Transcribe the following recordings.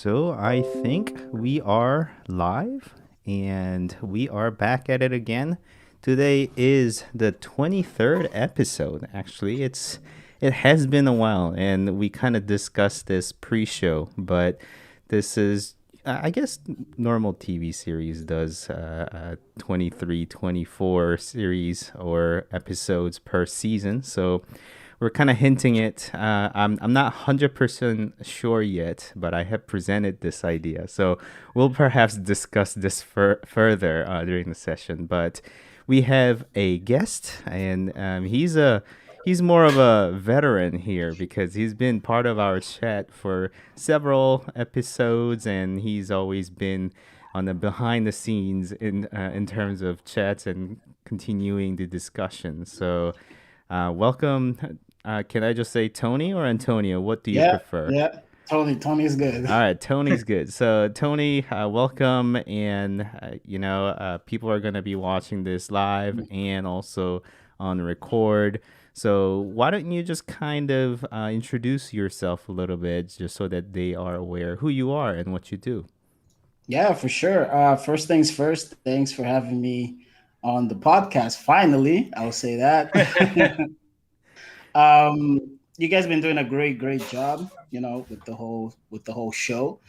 So I think we are live and we are back at it again. Today is the 23rd episode. Actually, it has been a while and we kind of discussed this pre-show, but this is I guess normal TV series does 23, 24 series or episodes per season. So we're kind of hinting it. I'm not 100% sure yet, but I have presented this idea. So we'll perhaps discuss this further during the session. But we have a guest, and he's more of a veteran here because he's been part of our chat for several episodes, and he's always been on the behind the scenes in terms of chats and continuing the discussion. So welcome. Can I just say Tony or Antonio? What do you Yeah, prefer? yeah. Tony is good. All right, Tony's good. So Tony, welcome, and people are gonna be watching this live and also on record. So why don't you just kind of introduce yourself a little bit, just so that they are aware who you are and what you do. Yeah, for sure. First things first, thanks for having me on the podcast. Finally, I'll say that. You guys been doing a great job, with the whole show.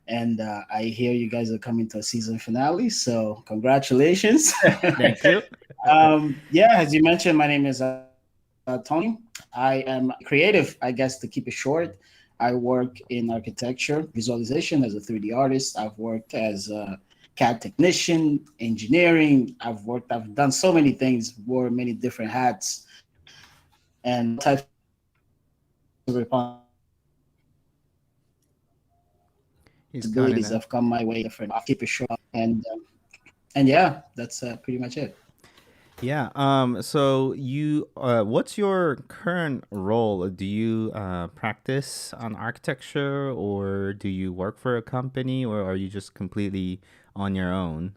And I hear you guys are coming to a season finale, so congratulations. Thank you. Yeah, as you mentioned, my name is Tony. I am creative, I guess, to keep it short. I work in architecture, visualization as a 3D artist. I've worked as a CAD technician, engineering. I've done so many things, wore many different hats, and types of He's cutting responsibilities out. have come my way. Different. I'll keep it short, and yeah, that's pretty much it. Yeah. So what's your current role? Do you practice on architecture, or do you work for a company, or are you just completely on your own?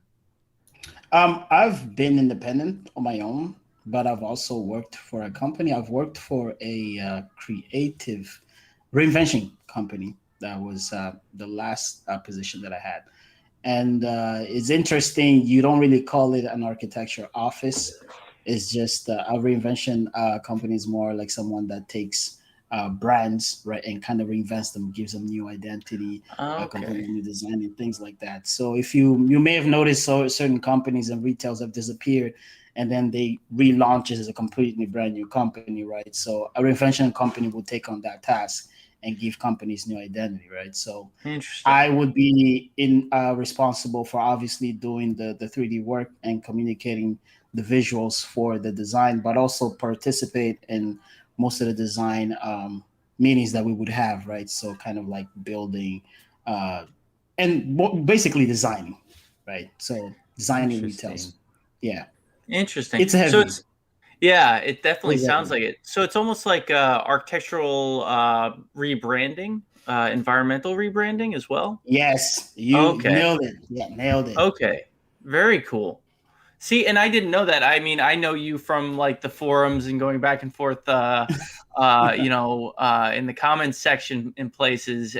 I've been independent on my own, but I've also worked for a company. I've worked for a creative reinvention company. That was the last position that I had. And it's interesting. You don't really call it an architecture office. It's just a reinvention company is more like someone that takes brands, right, and kind of reinvents them, gives them new identity, a completely Okay. new design, and things like that. So if you may have noticed, so certain companies and retails have disappeared, and then they relaunch it as a completely brand new company, right? So a reinvention company will take on that task and give companies new identity, right? So Interesting. I would be in responsible for obviously doing the 3D work and communicating the visuals for the design, but also participate in most of the design meetings that we would have, right? So kind of like building uh, and basically designing, right? So designing Interesting. retails, yeah, Interesting. it's So heavy. it's yeah, it It definitely is sounds heavy. like it. So it's almost like architectural rebranding, environmental rebranding as well. Yes, you Okay. nailed it. Yeah, nailed it. Okay. Very cool. See, and I didn't know that. I mean, I know you from like the forums and going back and forth, in the comments section in places,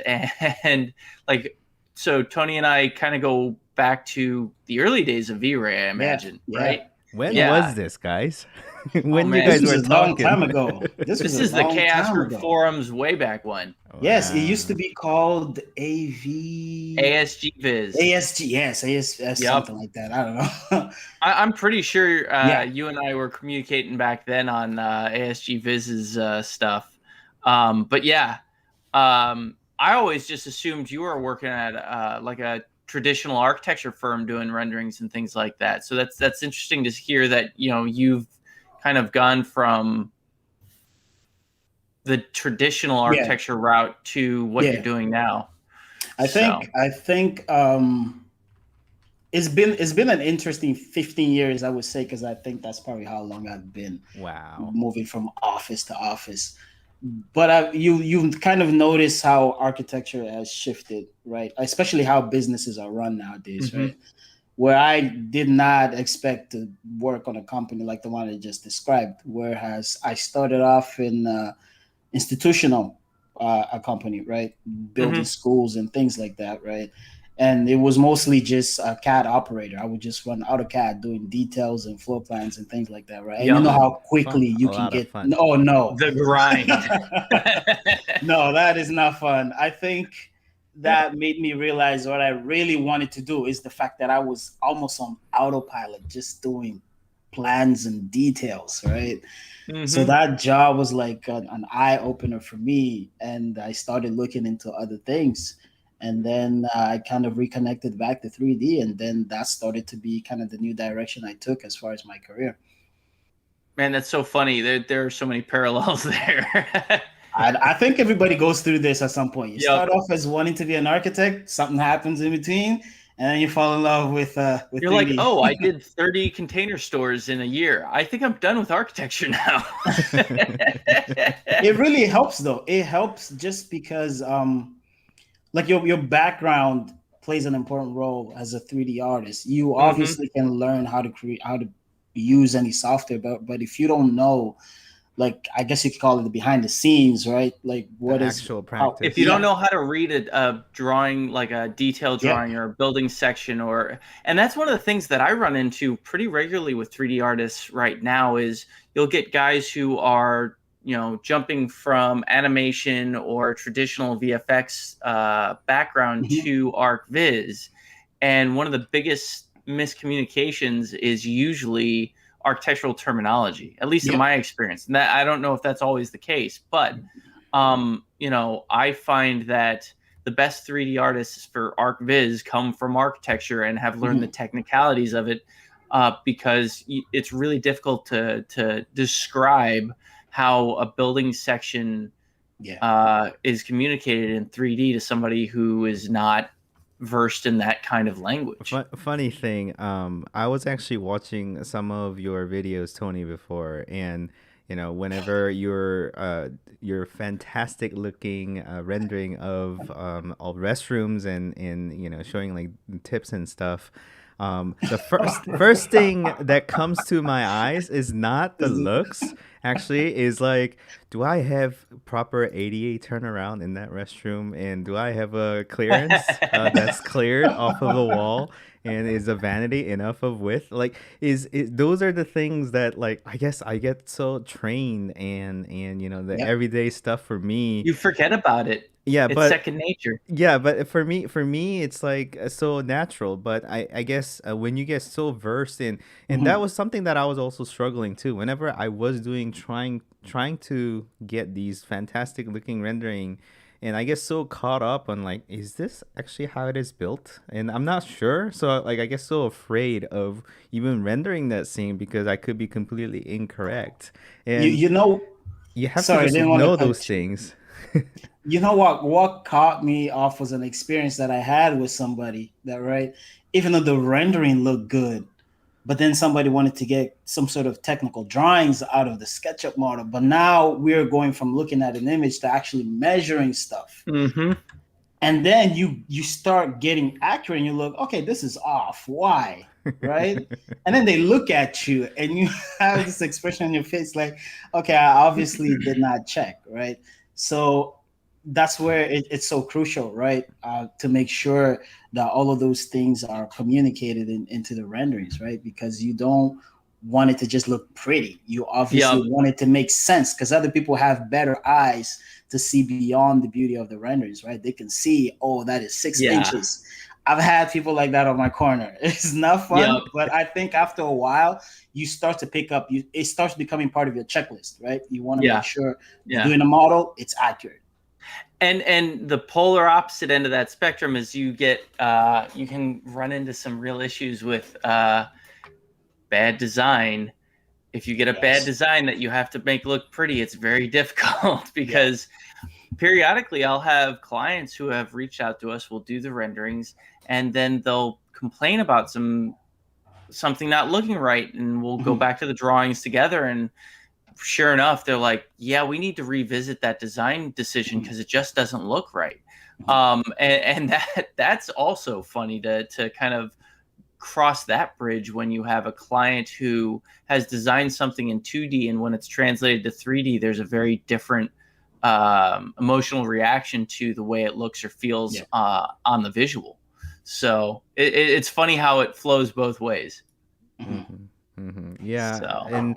and like, so Tony and I kind of go back to the early days of V-Ray, I Yeah, imagine, yeah, right? When yeah. Yeah. was this, guys? Oh When you man, This guys was were a long talking? time ago. This was this a is the long Chaos time Group ago. forums way back when. Yes, it used to Wow. be called AV ASG Viz. ASG. Yes, AS Yep. something like that. I don't know. I'm pretty sure Yeah, you and I were communicating back then on ASG Viz's stuff. But yeah, I always just assumed you were working at like a traditional architecture firm doing renderings and things like that. So that's interesting to hear that you've kind of gone from the traditional yeah, architecture route to what you're yeah. doing now. I So think I think it's been an interesting 15 years, I would say, because I think that's probably how long I've been Wow. moving from office to office. But you kind of notice how architecture has shifted, right? Especially how businesses are run nowadays, mhm. right? Where I did not expect to work on a company like the one I just described. Whereas I started off in institutional a company, right? Building Mm-hmm. schools and things like that, right? And it was mostly just a CAD operator. I would just run AutoCAD doing details and floor plans and things like that, right? And you Yep. know how Fun. quickly A you can lot of get. fun. Oh no, The grind. no, that is not fun. I think that made me realize what I really wanted to do is the fact that I was almost on autopilot, just doing plans and details, right? So Mm-hmm. that job was like an eye opener for me, and I started looking into other things. And then I kind of reconnected back to 3D, and then that started to be kind of the new direction I took as far as my career. Man, that's so funny. There are so many parallels there. I think everybody goes through this at some point. You Yep. start off as wanting to be an architect, something happens in between, and then you fall in love with You're like, 3D. oh, I did 30 container stores in a year. I think I'm done with architecture now. It really helps though. It helps just because like your background plays an important role as a 3D artist. You Mm-hmm. obviously can learn how to create, how to use any software, but if you don't know, like I guess you could call it the behind the scenes, right? Like The what is actual how If you practice. don't yeah, know how to read a drawing, like a detail yep. drawing or a building section, and that's one of the things that I run into pretty regularly with 3D artists right now is you'll get guys who are, jumping from animation or traditional VFX background Mhm. to ArcViz. And one of the biggest miscommunications is usually architectural terminology, at least in Yep. my experience. And that I don't know if that's always the case, but I find that the best 3D artists for ArcViz come from architecture and have learned the Mhm. technicalities of it, because it's really difficult to describe how a building section Yeah. is communicated in 3D to somebody who is not versed in that kind of language. Funny thing, I was actually watching some of your videos, Tony, before, and whenever your fantastic looking rendering of restrooms and showing like tips and stuff. The first thing that comes to my eyes is not the looks. Actually, is like, do I have proper ADA turnaround in that restroom, and do I have a clearance that's cleared off of the wall, and is the vanity enough of width? Like, is those are the things that, like, I guess I get so trained, and the Yep. everyday stuff for me. You forget about it. Yeah, It's but second nature. yeah, but for me, it's like so natural. But I guess when you get so versed in, and that Mhm. was something that I was also struggling too. Whenever I was doing trying to get these fantastic looking rendering, and I get so caught up on like, is this actually how it is built? And I'm not sure. So like I get so afraid of even rendering that scene because I could be completely incorrect. You And you know, you have to sorry, I just didn't want to know those cut you. things. You know what caught me off was an experience that I had with somebody that, right, even though the rendering looked good, but then somebody wanted to get some sort of technical drawings out of the SketchUp model. But now we're going from looking at an image to actually measuring stuff. Mm-hmm. And then you start getting accurate and you look, okay, this is off. Why? Right? And then they look at you and you have this expression on your face like, okay, I obviously did not check, right? So that's where it's so crucial, right? To make sure that all of those things are communicated into the renderings, right? Because you don't want it to just look pretty. You obviously Yep. want it to make sense because other people have better eyes to see beyond the beauty of the renderings, right? They can see, oh, that is six Yeah. inches. I've had people like that on my corner. It's not Yep. fun, but I think after a while, you start to pick up. It starts becoming part of your checklist, right? You want to make Yeah. sure you're Yeah. doing a model, it's accurate. And the polar opposite end of that spectrum is you can run into some real issues with bad design. If you get a bad Yes. design that you have to make look pretty, it's very difficult Yeah. because periodically I'll have clients who have reached out to us, we'll do the renderings, and then they'll complain about something not looking right, and we'll go Mhm. back to the drawings together, and sure enough, they're like, yeah, we need to revisit that design decision Mhm. because it just doesn't look right. Mhm. And that's also funny to kind of cross that bridge when you have a client who has designed something in 2D, and when it's translated to 3D, there's a very different emotional reaction to the way it looks or feels Yeah. on the visual. So it's funny how it flows both ways. Mhm. Yeah, So and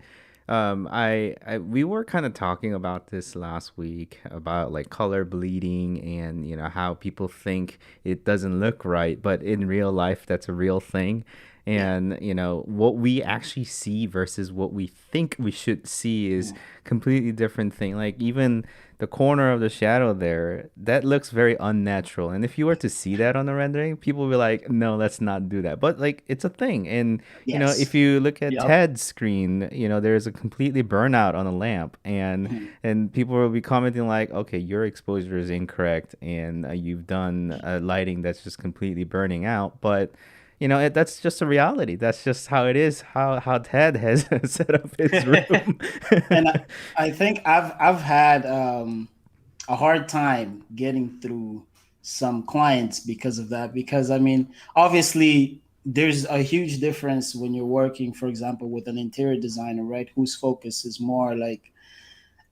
we were kind of talking about this last week about like color bleeding and how people think it doesn't look right, but in real life that's a real thing. Yeah. And what we actually see versus what we think we should see is Mhm. completely different thing. Like even the corner of the shadow there, that looks very unnatural. And if you were to see that on the rendering, people will be like, no, let's not do that. But like it's a thing. And if Yes. you look at yep. Ted's screen, there's a completely burnout on a lamp, and Mhm. people will be commenting like, okay, your exposure is incorrect, and you've done lighting that's just completely burning out. But that's just a reality. That's just how it is. How Ted has set up his room. And I think I've had a hard time getting through some clients because of that. Because I mean, obviously, there's a huge difference when you're working, for example, with an interior designer, right? Whose focus is more like,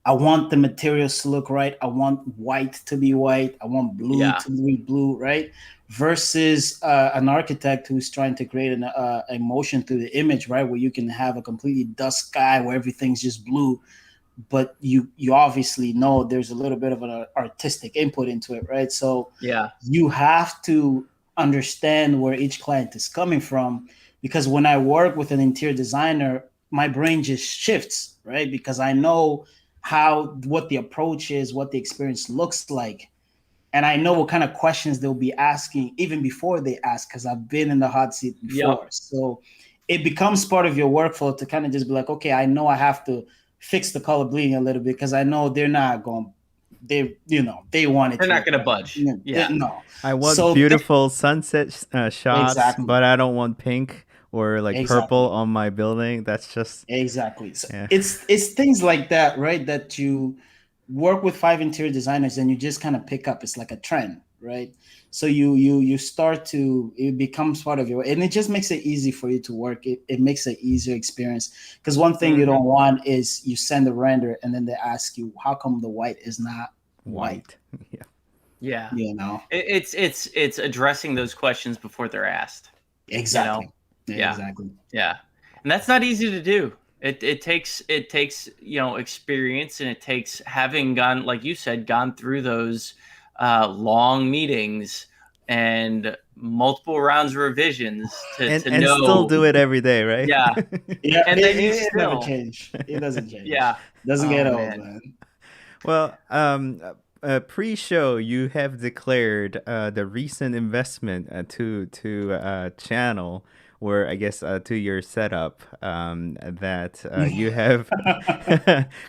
I want the materials to look right. I want white to be white. I want blue Yeah. to be blue, right? Versus an architect who's trying to create an emotion through the image, right? Where you can have a completely dusk sky where everything's just blue, but you obviously know there's a little bit of an artistic input into it, right? So Yeah. you have to understand where each client is coming from, because when I work with an interior designer, my brain just shifts, right? Because I know what the approach is, what the experience looks like, and I know what kind of questions they'll be asking even before they ask, because I've been in the hot seat Yep. before. So it becomes part of your workflow to kind of just be like, okay, I know I have to fix the color bleeding a little bit because I know they're not going. They want it They're to not look going to right. budge. Yeah. No. I want So beautiful sunset shots, exactly, but I don't want pink or like purple exactly. on my building. That's just Exactly. So yeah. it's things like that, right? That you work with five interior designers and you just kind of pick up. It's like a trend, right? So you start to, it becomes part of your, and it just makes it easy for you to work. It makes an easier experience. Because one thing you Mhm. don't want is you send a render and then they ask you, how come the white is not white? White. Yeah. Yeah. You know? It's addressing those questions before they're asked. You know. Exactly. Yeah. Exactly. Yeah. And that's not easy to do. It takes experience, and it takes having gone, like you said, gone through those long meetings and multiple rounds of revisions And to still know. do it every day, right? Yeah. Yeah, And then it just never still. change. It doesn't change. Yeah. Doesn't Oh get old, man. man. Well, pre-show, you have declared the recent investment to channel, or I guess to your setup, that you have.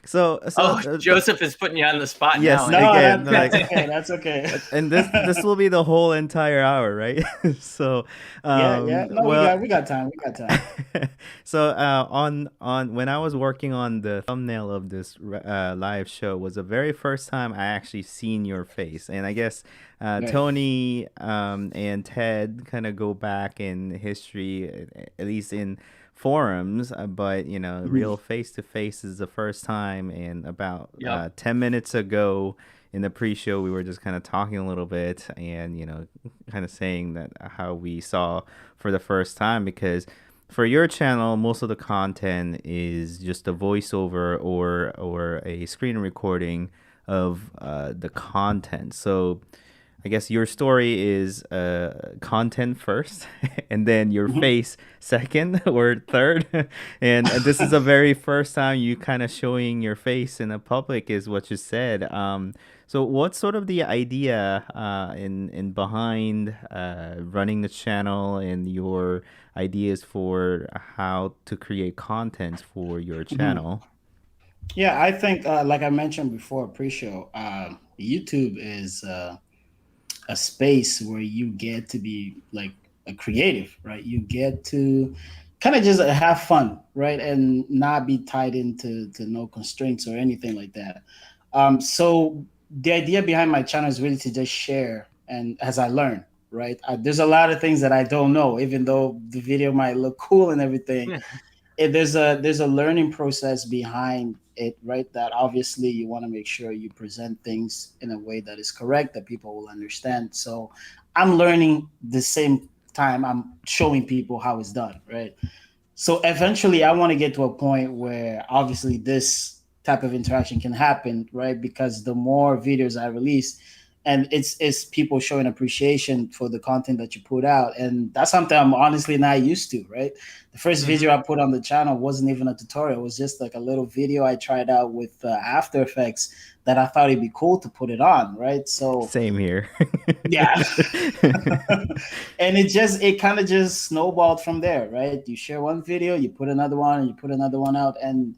So Oh, Joseph is putting you on the spot now, yes, No, eh? again, that's like, okay. That's okay. and this will be the whole entire hour, right? So, Yeah, yeah. No, well. we got time. We got time. So on when I was working on the thumbnail of this live show was the very first time I actually seen your face, and I guess Right. Tony and Ted kind of go back in history, at least in forums, but real Mhm. face to face is the first time. And about Yep. 10 minutes ago in the pre-show, we were just kind of talking a little bit, and kind of saying that how we saw for the first time, because for your channel, most of the content is just a voiceover or a screen recording of the content. So I guess your story is content first, and then your Mhm. face second or third. And this is the very first time you kind of showing your face in the public, is what you said. So what's sort of the idea in behind running the channel, and your ideas for how to create content for your Mhm. channel? Yeah, I think, like I mentioned before, pre-show, YouTube is a space where you get to be like a creative, right? You get to kind of just have fun, right, and not be tied into to no constraints or anything like that. So the idea behind my channel is really to just share, and as I learn, right? There's a lot of things that I don't know, even though the video might look cool and everything. there's a learning process behind it, right? That obviously you want to make sure you present things in a way that is correct, that people will understand. So I'm learning the same time I'm showing people how it's done, right? So eventually I want to get to a point where obviously this type of interaction can happen, right? Because the more videos I release, and it's people showing appreciation for the content that you put out, and that's something I'm honestly not used to, right? The first Mm-hmm. video I put on the channel wasn't even a tutorial. It was just like a little video I tried out with After Effects that I thought it'd be cool to put it on, right? So Same here. yeah. And it kind of just snowballed from there, right? You share one video, you put another one, and you put another one out, and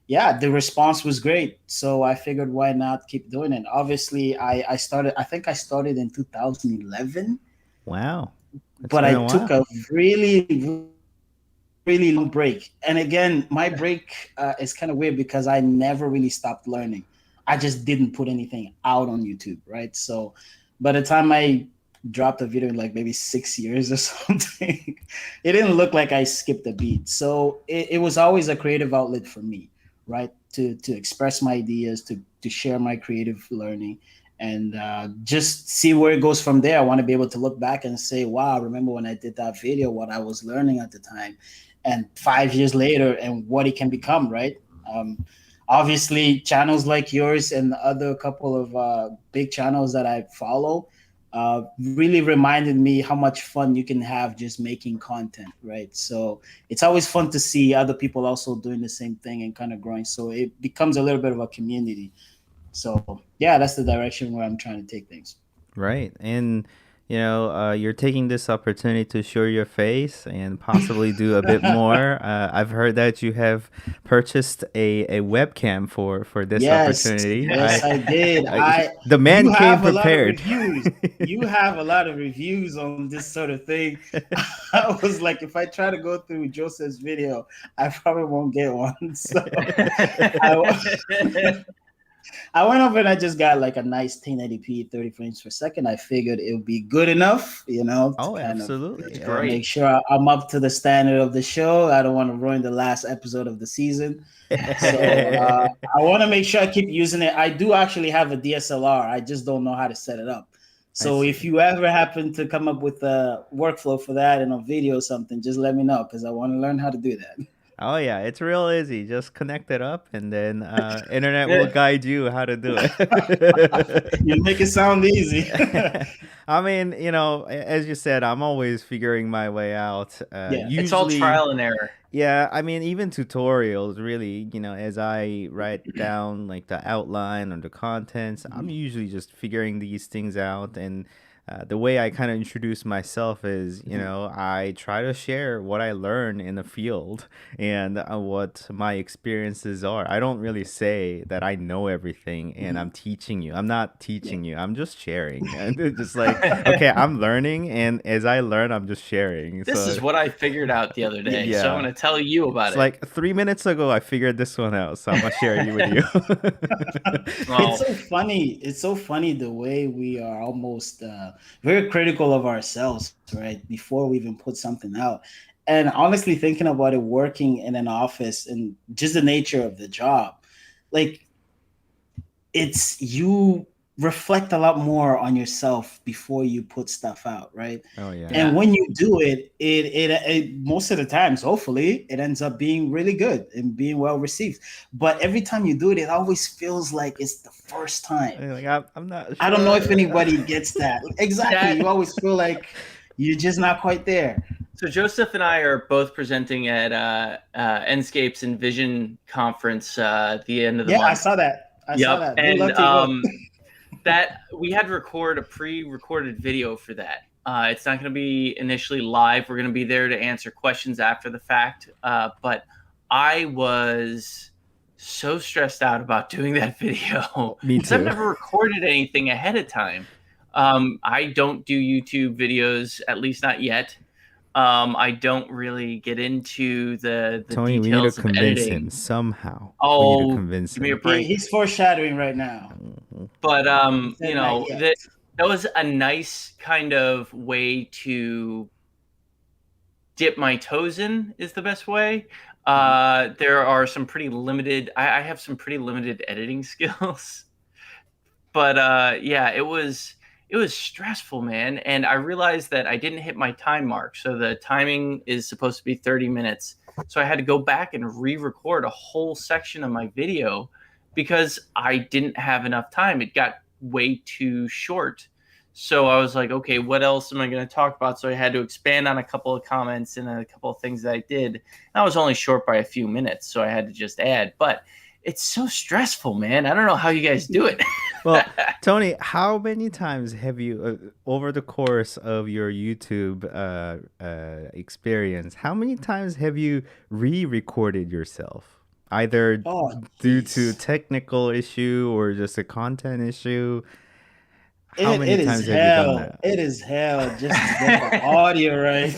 yeah, the response was great. So I figured, why not keep doing it? Obviously, I think I started in 2011, Wow. It's but been I a took while. a really long break. And again, my break is kind of weird because I never really stopped learning. I just didn't put anything out on YouTube, right? So by the time I dropped a video in like maybe 6 years or something, it didn't look like I skipped a beat. So it was always a creative outlet for me, right? To express my ideas, to share my creative learning, and just see where it goes from there. I want to be able to look back and say, wow, remember when I did that video, what I was learning at the time, and 5 years later, and what it can become, right? Obviously, channels like yours and other couple of big channels that I follow really reminded me how much fun you can have just making content, right? So it's always fun to see other people also doing the same thing and kind of growing. So it becomes a little bit of a community. So yeah, that's the direction where I'm trying to take things. Right. And, you're taking this opportunity to show your face and possibly do a bit more. I've heard that you have purchased a webcam for this Yes, opportunity. yes, I did. The You man came have a lot of prepared. reviews. You have a lot of reviews on this sort of thing. I was like, if I try to go through Joseph's video, I probably won't get one. So I, I went over and I just got like a nice 1080p 30 frames per second. I figured it would be good enough, to Oh, kind of It's absolutely. great. make sure I'm up to the standard of the show. I don't want to ruin the last episode of the season. So I want to make sure I keep using it. I do actually have a DSLR. I just don't know how to set it up. I So if see. you ever happen to come up with a workflow for that in a video or something, just let me know because I want to learn how to do that. Oh yeah, it's real easy. Just connect it up, and then internet will guide you how to do it. You make it sound easy. I mean, as you said, I'm always figuring my way out. Yeah. It's all Usually, trial and error. yeah, I mean, even tutorials, really, as I write down like the outline or the contents, I'm usually just figuring these things out. And the way I kind of introduce myself is, I try to share what I learn in the field and what my experiences are. I don't really say that I know everything and I'm teaching you. I'm not Yeah. teaching you. I'm just sharing. And it's just like, okay, I'm learning, and as I learn, I'm just sharing. This is So what I figured out the other day, so I'm yeah. going to tell you about It's it. like 3 minutes ago, I figured this one out, so I'm gonna share it with you. It's Well, so funny. It's so funny the way we are almost very critical of ourselves, right? Before we even put something out. And honestly, thinking about it, working in an office and just the nature of the job, like it's you reflect a lot more on yourself before you put stuff out, right? Oh yeah. And yeah. when you do it most of the times, hopefully, it ends up being really good and being well received. But every time you do it, it always feels like it's the first time. Like I'm not I don't know if sure. anybody gets that. Exactly. That You always feel like you're just not quite there. So Joseph and I are both presenting at Enscape's Envision conference at the end of the Yeah, I month. saw that. I saw Yep, that. Good and luck to you both. that we had to record a pre-recorded video for that. It's not going to be initially live. We're going to be there to answer questions after the fact. But I was so stressed out about doing that video Me because I've too. never recorded anything ahead of time. I don't do YouTube videos, at least not yet. I don't really get into the Tony, we need to details of convince him editing. somehow. We need to Oh, convince give me a him. break. He's foreshadowing right now. Mhm. But He said not yet. that was a nice kind of way to dip my toes in is the best way. There are some pretty limited. I have some pretty limited editing skills, but yeah, it was stressful, man. And I realized that I didn't hit my time mark. So the timing is supposed to be 30 minutes. So I had to go back and re-record a whole section of my video because I didn't have enough time. It got way too short. So I was like, okay, what else am I going to talk about? So I had to expand on a couple of comments and a couple of things that I did. I was only short by a few minutes, so I had to just add. But it's so stressful, man. I don't know how you guys do it. Well, Tony, how many times have you, over the course of your YouTube experience, how many times have you re-recorded yourself? Either Oh, due to jeez. technical issue or just a content issue? How many It is times have you done hell. that? It is hell just to get the audio right.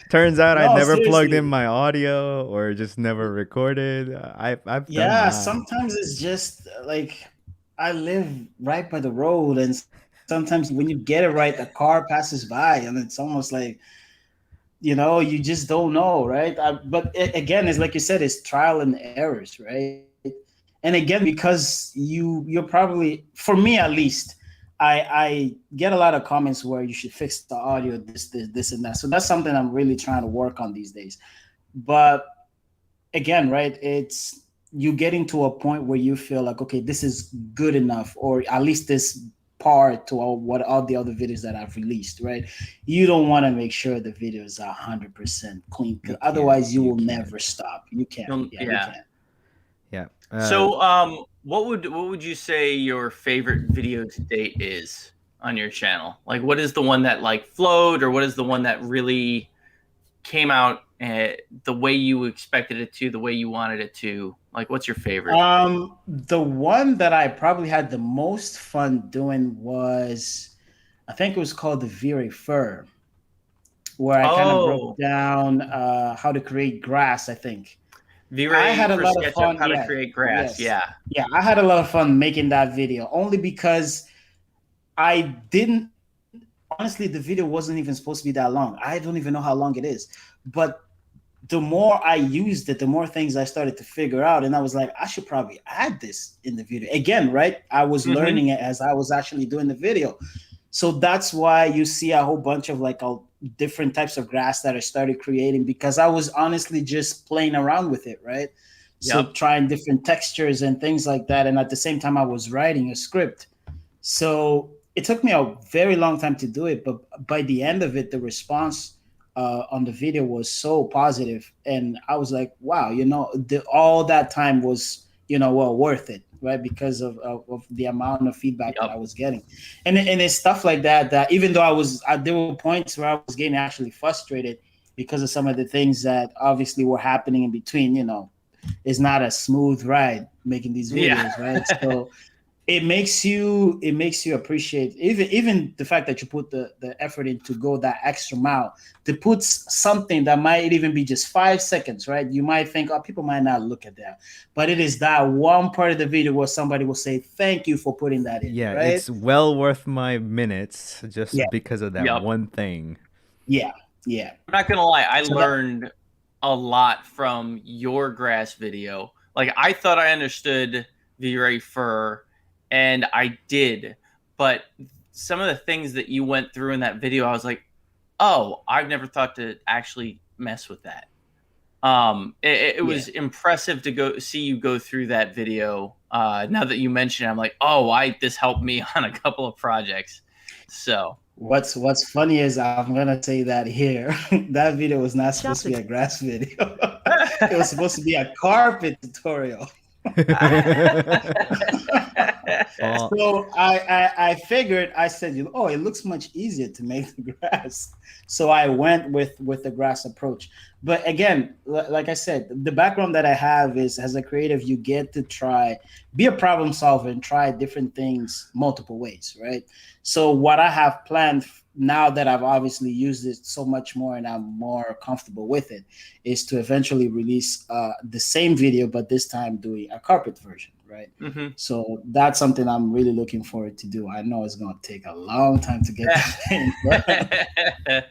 Turns out I No, never plugged in seriously. my audio or just never recorded. I've done Yeah, that. sometimes it's just like I live right by the road, and sometimes when you get it right, the car passes by, and it's almost like you just don't know, right? But again, it's like you said, it's trial and errors, right? And again, because you're probably, for me at least, I get a lot of comments where you should fix the audio, this, and that. So that's something I'm really trying to work on these days. But again, right, it's you getting to a point where you feel like, okay, this is good enough, or at least this part to all the other videos that I've released, right? You don't want to make sure the video is 100% clean, You because can't. otherwise you You will can't. never stop. You can't. Yeah, you Yeah. can't. Yeah. So, what would you say your favorite video to date is on your channel? Like, what is the one that like flowed, or what is the one that really came out the way you expected it to, the way you wanted it to? Like, what's your favorite? The one that I probably had the most fun doing was, I think it was called the V-Ray Fur, where I kind of broke Oh, down how to create grass, I think. I V-Ray had a for lot of SketchUp, fun. how to Yeah, create grass. yes, Yeah. yeah. I had a lot of fun making that video, only because I didn't. Honestly, the video wasn't even supposed to be that long. I don't even know how long it is, but the more I used it, the more things I started to figure out, and I was like, I should probably add this in the video again. Right? I was Mm-hmm. learning it as I was actually doing the video. So that's why you see a whole bunch of like different types of grass that I started creating, because I was honestly just playing around with it, right? So Yep. trying different textures and things like that. And at the same time, I was writing a script. So it took me a very long time to do it, but by the end of it, the response on the video was so positive, and I was like, wow, all that time was well worth it, right? Because of the amount of feedback that I Yep. was getting, and it's stuff like that even though there were points where I was getting actually frustrated because of some of the things that obviously were happening in between. It's not a smooth ride making these Yeah. videos, right? So it makes you appreciate even the fact that you put the effort in to go that extra mile to put something that might even be just 5 seconds, right? You might think, oh, people might not look at that, but it is that one part of the video where somebody will say thank you for putting that in, Yeah, right? it's well worth my minutes Yeah, just because of that Yep. one thing. yeah, yeah. I'm not gonna lie, I So that learned a lot from your grass video. Like, I thought I understood V-Ray fur, and I did, but some of the things that you went through in that video, I was like, oh, I've never thought to actually mess with that. It yeah. was impressive to go see you go through that video. Now that you mention it, I'm like, oh, I this helped me on a couple of projects. So What's funny is I'm gonna say that here. That video was not supposed to be a grass video. It was supposed to be a carpet tutorial. Well, So I figured, I said, oh, it looks much easier to make the grass. So I went with the grass approach. But again, like I said, the background that I have is, as a creative, you get to be a problem solver and try different things multiple ways, right? So what I have planned now that I've obviously used it so much more and I'm more comfortable with it, is to eventually release the same video, but this time doing a carpet version, right? Mm-hmm. So that's something I'm really looking forward to do. I know it's going to take a long time to get that in, but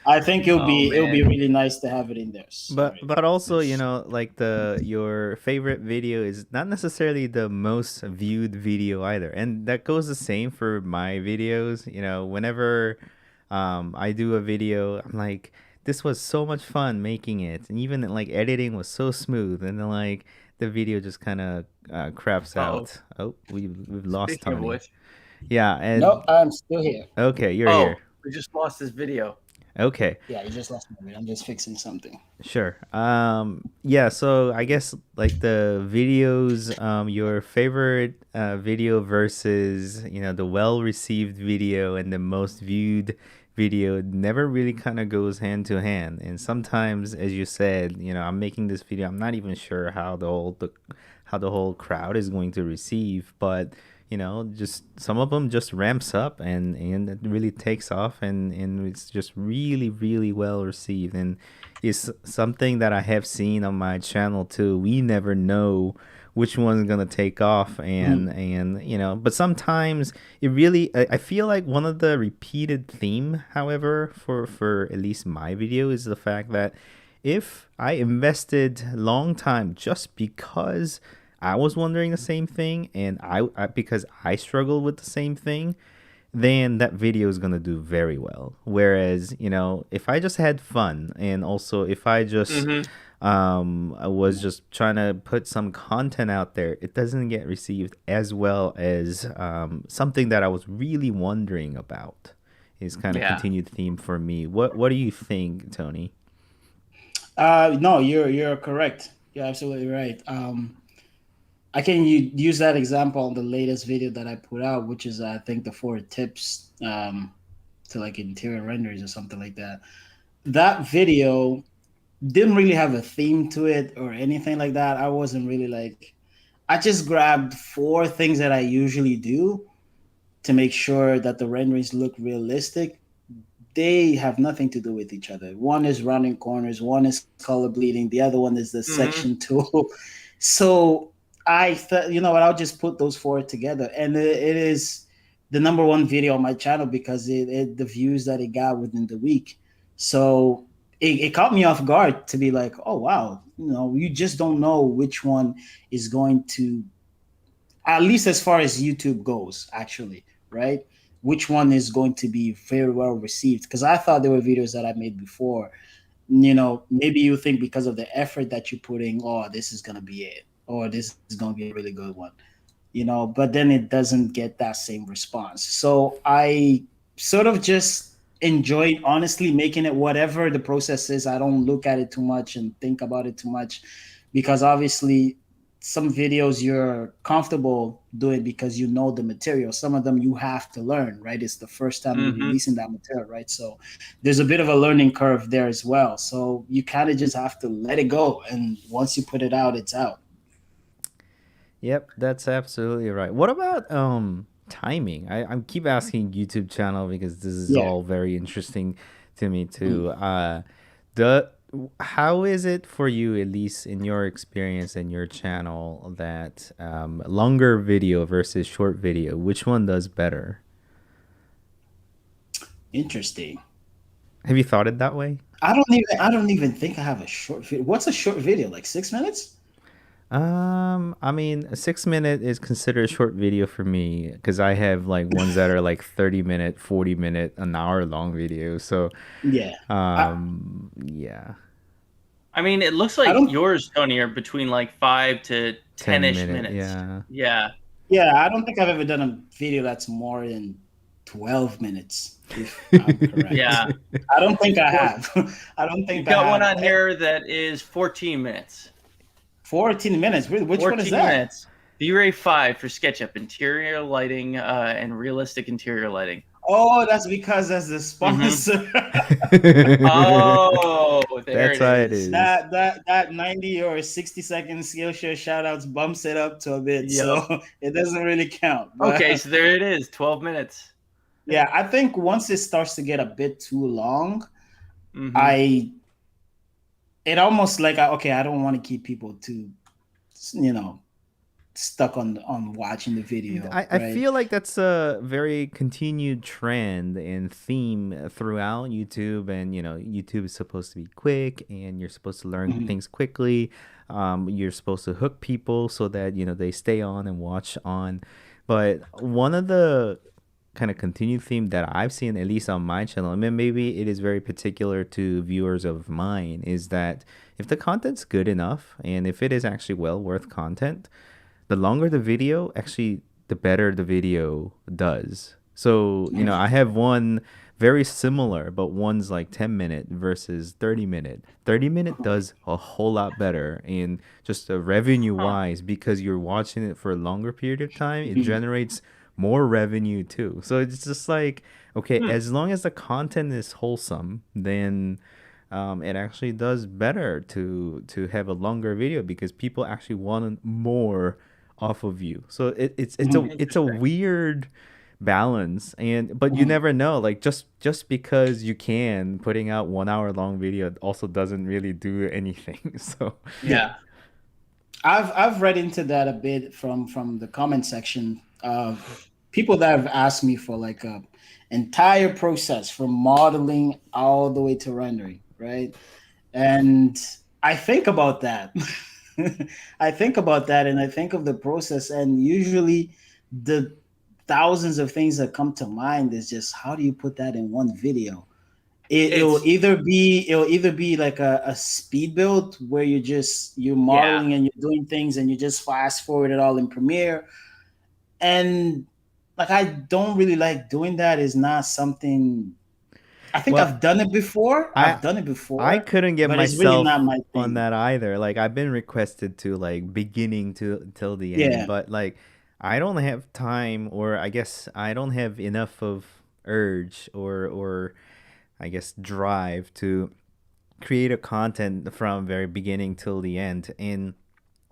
I think it'll be Man. really nice to have it in there. Sorry. But also, you Yes. know, like your favorite video is not necessarily the most viewed video either. And that goes the same for my videos. You know, whenever I do a video, I'm like, this was so much fun making it. And even like editing was so smooth. And then like the video just kind of craps Uh-oh. out. Oh, we've lost Speaking of Tony. which, Yeah, and Nope, I'm still here. okay, you're oh, here. we just lost this video. Okay. Yeah, you just lost me. I'm just fixing something. Sure. Yeah, so I guess like the videos, your favorite video versus, you know, the well-received video and the most viewed video never really kind of goes hand to hand. And sometimes, as you said, you know, I'm making this video, I'm not even sure how how the whole crowd is going to receive, but you know, just some of them just ramps up and it really takes off and it's just really well received, and it's something that I have seen on my channel too. We never know which one's gonna take off, Mhm. and you know, but sometimes it really I feel like one of the repeated theme, however, for at least my video is the fact that if I invested long time just because I was wondering the same thing, and because I struggled with the same thing, then that video is gonna do very well. Whereas, you know, if I just had fun, and also if I just Mm-hmm. I was just trying to put some content out there, it doesn't get received as well as something that I was really wondering about. Is kind of Yeah. continued theme for me. What do you think, Tony? No, you're correct. You're absolutely right. I can use that example on the latest video that I put out, which is I think the 4 tips to like interior renders or something like that. That video didn't really have a theme to it or anything like that. I wasn't really like I just grabbed 4 things that I usually do to make sure that the renderings look realistic. They have nothing to do with each other. One is rounding corners, one is color bleeding, the other one is the Mm-hmm. section tool. So I thought, you know what, I'll just put those 4 together. And it is the #1 video on my channel because the views that it got within the week. So it caught me off guard to be like, oh, wow, you know, you just don't know which one is going to, at least as far as YouTube goes, actually, right? Which one is going to be very well received? Because I thought there were videos that I made before. You know, maybe you think because of the effort that you're putting, oh, this is gonna be it, or this is gonna be a really good one, you know. But then it doesn't get that same response. So I sort of just enjoy honestly making it whatever the process is. I don't look at it too much and think about it too much because obviously some videos you're comfortable doing because you know the material. Some of them you have to learn, right? It's the first time you're Mm-hmm. releasing that material, right? So there's a bit of a learning curve there as well. So you kind of just have to let it go. And once you put it out, it's out. Yep, that's absolutely right. What about timing? I keep asking YouTube channel because this is Yeah. all very interesting to me Mm. too. The how is it for you, at least in your experience and your channel, that longer video versus short video, which one does better? Interesting. Have you thought it that way? I don't even think I have a short video. What's a short video? Like 6 minutes? I mean, a 6 minute is considered a short video for me because I have like ones that are like 30 minute, 40 minute, an hour long videos. So, Yeah. I, yeah, I mean, it looks I like don't yours, Tony, are between like 5 to 10 ish 10 minute, minutes. yeah. Yeah. yeah, I don't think I've ever done a video that's more than 12 minutes, if I'm correct. Yeah. I don't think I Well, have. I don't you've think I got one have. on here that is 14 minutes. 14 minutes. Which one is 14 that? minutes. V-Ray 5 for SketchUp, interior lighting and realistic interior lighting. Oh, that's because that's the Mm-hmm. sponsor. Oh, there That's it how it is. is. that 90 or 60-second Skillshare shoutouts bumps it up to a bit, Yep. so it doesn't really count. Okay, But so there it is, 12 minutes. yeah, I think once it starts to get a bit too long, Mm-hmm. I it almost like okay, I don't want to keep people too, you know, stuck on watching the video, I right? feel like that's a very continued trend and theme throughout YouTube. And, YouTube is supposed to be quick and you're supposed to learn Mhm. things quickly. You're supposed to hook people so that, they stay on and watch on. But one of the kind of continued theme that I've seen, at least on my channel, I mean, maybe it is very particular to viewers of mine, is that if the content's good enough and if it is actually well worth content, the longer the video, actually, the better the video does. So, I have one very similar, but one's like 10-minute versus 30-minute. 30-minute does a whole lot better in just revenue Huh. wise because you're watching it for a longer period of time. It Mhm. generates more revenue too. So it's just like, okay, Hmm. as long as the content is wholesome, then it actually does better to have a longer video because people actually want more off of you. So it's a Interesting. weird balance, and but you Mhm. never know. Like just because you can putting out 1 hour long video also doesn't really do anything. So Yeah. Yeah. I've read into that a bit from the comment section of people that have asked me for like a entire process from modeling all the way to rendering, right? And I think about that. I think about that and I think of the process, and usually the thousands of things that come to mind is just how do you put that in one video? It's It'll either be like a speed build where you're yeah. modeling and you're doing things and you just fast forward it all in Premiere. And like I don't really like doing that. Is not something I think well, I've done it before. I I've done it I before, couldn't get but it's really not myself my on thing. that either. Like I've been requested to like beginning to till the end, Yeah. but like I don't have time, or I guess I don't have enough of urge or I guess drive to create a content from very beginning till the end. And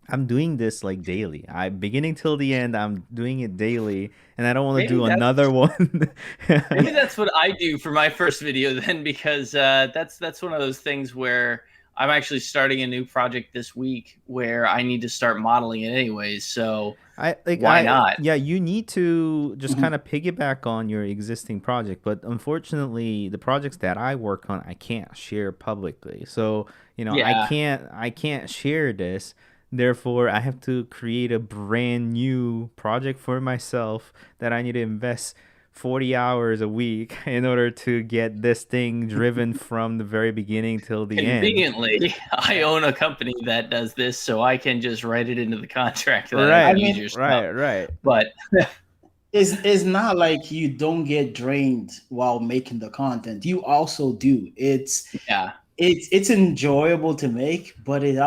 I'm doing this like daily. I beginning till the end, I'm doing it daily, and I don't want to Maybe do that's another one. maybe that's what I do for my first video then, because that's one of those things where I'm actually starting a new project this week where I need to start modeling it anyways. So why not? Yeah, you need to just Mhm. kind of piggyback on your existing project, but unfortunately, the projects that I work on, I can't share publicly. So, Yeah. I can't share this. Therefore, I have to create a brand new project for myself that I need to invest 40 hours a week in order to get this thing driven from the very beginning till the end. Conveniently, I own a company that does this, so I can just write it into the contract that I I can Right, use mean, your stuff. right. But it's not like you don't get drained while making the content. You also do. yeah, It's enjoyable to make, but it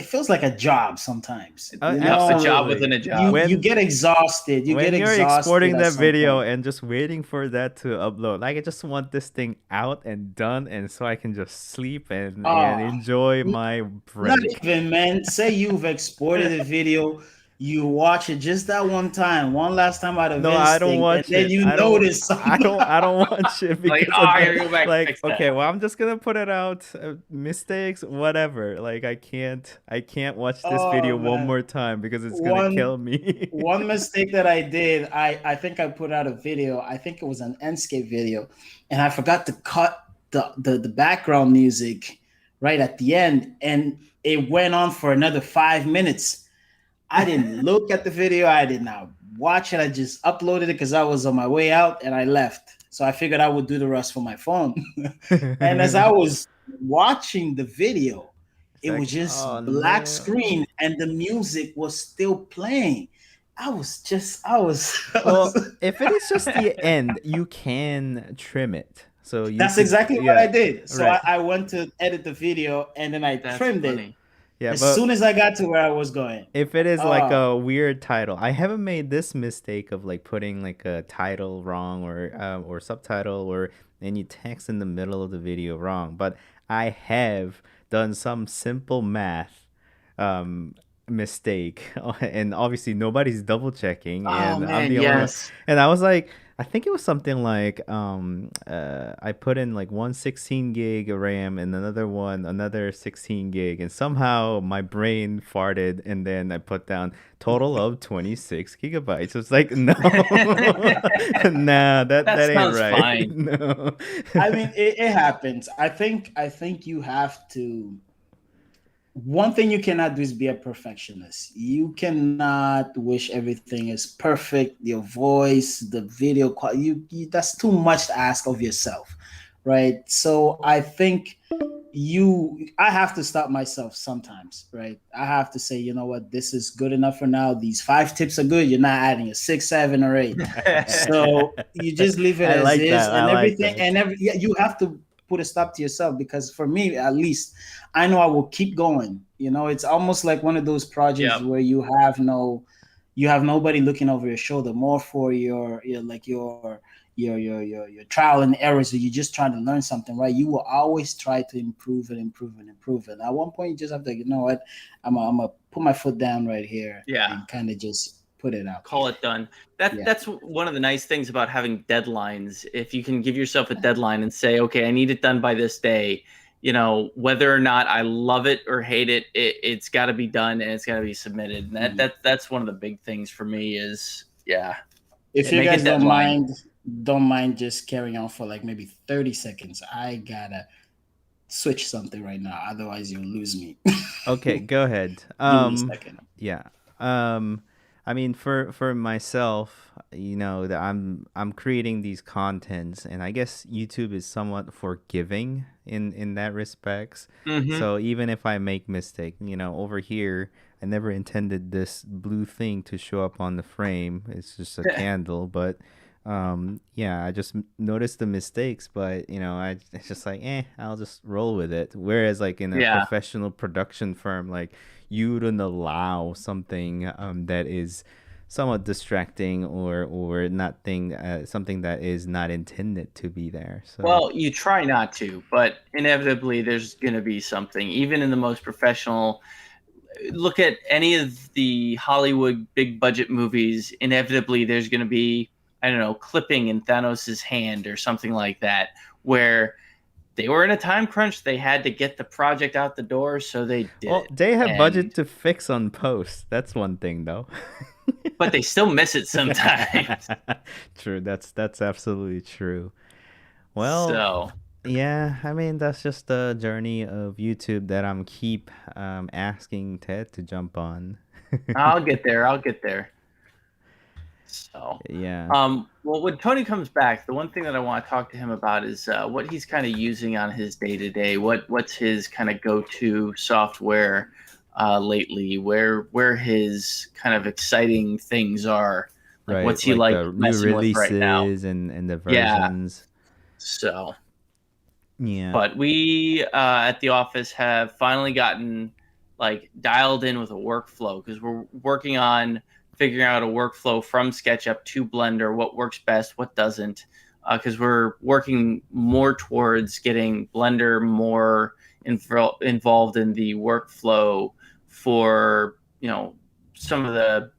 feels like a job sometimes. You a know, job Absolutely. within a job. you When get exhausted. You get when you're exhausted exporting at that some video point. and just waiting for that to upload, like I just want this thing out and done, and so I can just sleep and Ah, enjoy my not break. even, man. Say you've exported a video, you watch it just that one time, one last time out of No, I don't instinct, and watch then it. you notice some. I don't watch it Like, because of I the gotta go back and like. fix that. Okay, well, I'm just gonna put it out. Mistakes, whatever. Like I can't watch this video Oh one man, more time because it's gonna one kill me. one mistake that I did, I think I put out a video. I think it was an Enscape video, and I forgot to cut the background music right at the end, and it went on for another 5 minutes. I didn't look at the video. I did not watch it. I just uploaded it because I was on my way out and I left. So I figured I would do the rest for my phone. And as I was watching the video, It's it was like, oh just black no. screen and the music was still playing. I was, I Well, was if it is just the end, you can trim it. So you that's could, exactly what I yeah, did. So right. I went to edit the video and then I That's trimmed it funny. Yeah, as soon but as I got to where I was going. if it is like Oh, a weird title, I haven't made this mistake of like putting like a title wrong or subtitle or any text in the middle of the video wrong, but I have done some simple math um mistake and obviously nobody's double checking Oh and I'm man, the only one. yes. And I was like, I think it was something like I put in like one 16 gig of RAM and another one another 16 gig, and somehow my brain farted and then I put down total of 26 gigabytes. It's like no, nah, That that ain't sounds right. fine. No. I mean, it happens. I think you have to. One thing you cannot do is be a perfectionist. You cannot wish everything is perfect. Your voice, the video quality, that's too much to ask of yourself, right? So I think I have to stop myself sometimes, right? I have to say, you know what, this is good enough for now. These 5 tips are good. You're not adding a 6, 7, or 8. So you just leave it I as like is, that. I and like everything, that. and yeah, you have to put a stop to yourself, because for me at least, I know I will keep going. It's almost like one of those projects Yep. where you have nobody looking over your shoulder, more for your trial and errors. So you're just trying to learn something, right? You will always try to improve it, improve it, improve it. At one point, you just have to, you know what, I'm gonna put my foot down right here Yeah. and kind of just put it out. Call it done. That's one of the nice things about having deadlines. If you can give yourself a deadline and say, okay, I need it done by this day, whether or not I love it or hate it, it's got to be done and it's got to be submitted. And that's one of the big things for me is, yeah, If you make a guys don't deadline. mind just carrying on for like maybe 30 seconds, I gotta switch something right now. Otherwise, you'll lose me. Okay, go ahead. Give me a second. Yeah. Um, I mean, for myself, that I'm creating these contents, and I guess YouTube is somewhat forgiving in that respects. Mm-hmm. So even if I make mistake, over here, I never intended this blue thing to show up on the frame. It's just a candle, but yeah, I just noticed the mistakes, but it's just like, I'll just roll with it. Whereas like in a Yeah. professional production firm, like you wouldn't allow something that is somewhat distracting or not something that is not intended to be there. So Well, you try not to, but inevitably there's going to be something, even in the most professional. Look at any of the Hollywood big budget movies. Inevitably, there's going to be, I don't know, clipping in Thanos' hand or something like that, where they were in a time crunch. They had to get the project out the door, so they did well, it. they have budget And to fix on post. That's one thing though. but they still miss it sometimes. True, that's absolutely true. Well, So yeah, I mean that's just the journey of YouTube that I'm keep asking Ted to jump on. I'll get there. I'll get there. So, Yeah. well, when Tony comes back, the one thing that I want to talk to him about is what he's kind of using on his day to day. What's his kind of go to software lately? Where his kind of exciting things are? Like, Right, what's he like like the new messing with right now? releases and the Yeah. versions. So, Yeah. but we at the office have finally gotten like dialed in with a workflow because we're working on figuring out a workflow from SketchUp to Blender, what works best, what doesn't, because we're working more towards getting Blender more involved in the workflow for some of the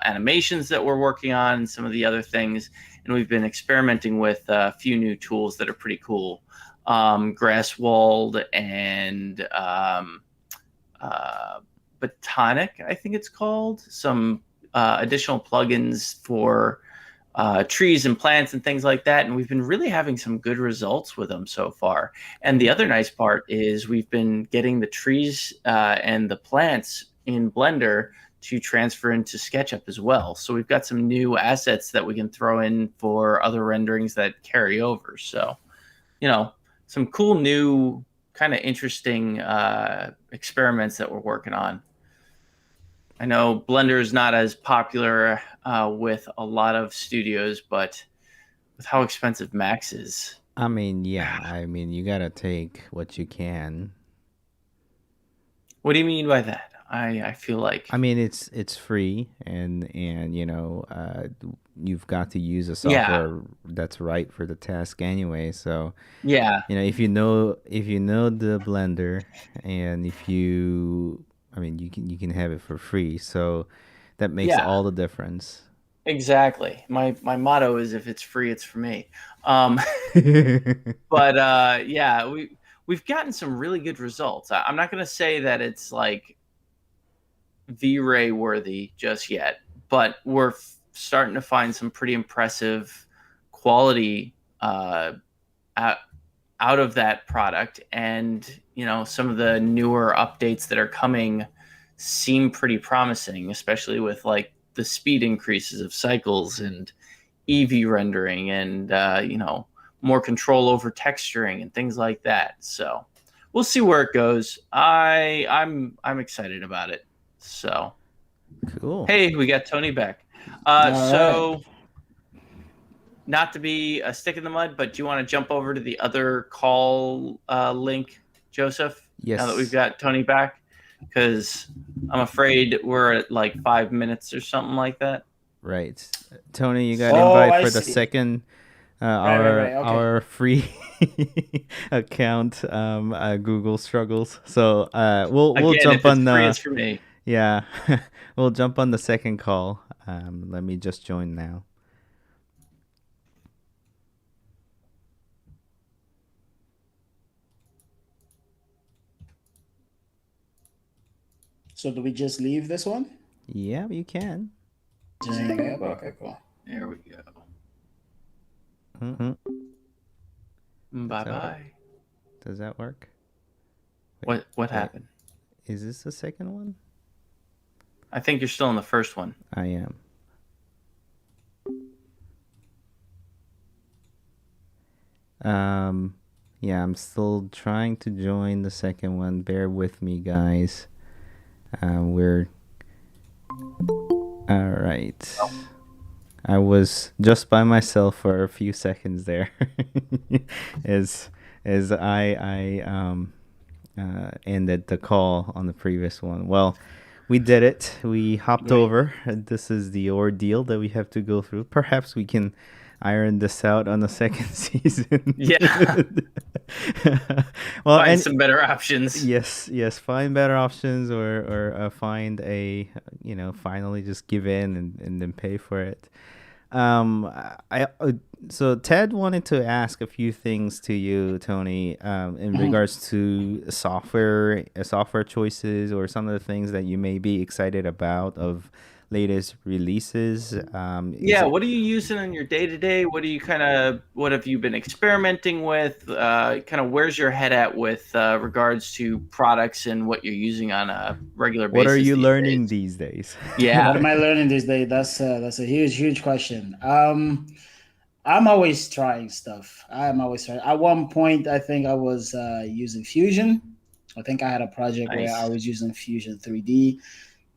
animations that we're working on and some of the other things. And we've been experimenting with a few new tools that are pretty cool. Grasswald and Botanic, I think it's called. Some additional plugins for trees and plants and things like that. And we've been really having some good results with them so far. And the other nice part is we've been getting the trees and the plants in Blender to transfer into SketchUp as well. So we've got some new assets that we can throw in for other renderings that carry over. So, some cool new kind of interesting experiments that we're working on. I know Blender is not as popular with a lot of studios, but with how expensive Max is. I mean, yeah, I mean you gotta take what you can. What do you mean by that? I feel like, I mean it's free and you've got to use a yeah, software that's right for the task anyway. So yeah, if you know the Blender, and if you I mean you can have it for free. So that makes yeah. all the difference. Exactly. My motto is if it's free, it's for me. But yeah, we've gotten some really good results. I'm not going to say that it's like V-Ray worthy just yet, but we're starting to find some pretty impressive quality out, out of that product, and some of the newer updates that are coming seem pretty promising, especially with like the speed increases of cycles and EV rendering and more control over texturing and things like that. So we'll see where it goes. I'm excited about it. So Cool. hey, we got Tony back. All right. So not to be a stick in the mud, but do you want to jump over to the other call link, Joseph? Now that we've Yes. got Tony back, because I'm afraid we're at like 5 minutes or something like that. Right. Tony, you got Oh, invite I for the see. second Right. Okay. our free account Google struggles. So we'll Again, jump if it's on free, the it's for me. yeah we'll jump on the second call. Let me just join now. So do we just leave this one? Yeah, you can. Just hang up. Okay, cool. There we go. Mm-hmm. Bye bye. Does that work? What Wait, happened? is this the second one? I think you're still in the first one. I am. Yeah, I'm still trying to join the second one. Bear with me, guys. We're all right. I was just by myself for a few seconds there, as I ended the call on the previous one. Well, we did it. We hopped Great. over. This is the ordeal that we have to go through. Perhaps we can iron this out on the second season. Yeah. Well, Find and some better options. yes, find better options, or find a finally just give in and then pay for it. I So Ted wanted to ask a few things to you, Tony, in Mhm. regards to software choices, or some of the things that you may be excited about of latest releases. Is Yeah, it what are you using in your day to day? What have you been experimenting with? Kind of where's your head at with regards to products and what you're using on a regular what are basis you these learning days? these days? What Yeah. am I learning these days? That's a huge question. I'm always trying stuff. I'm always trying. At one point, I think I was using Fusion. I think I had a project where I Nice. was using Fusion 3D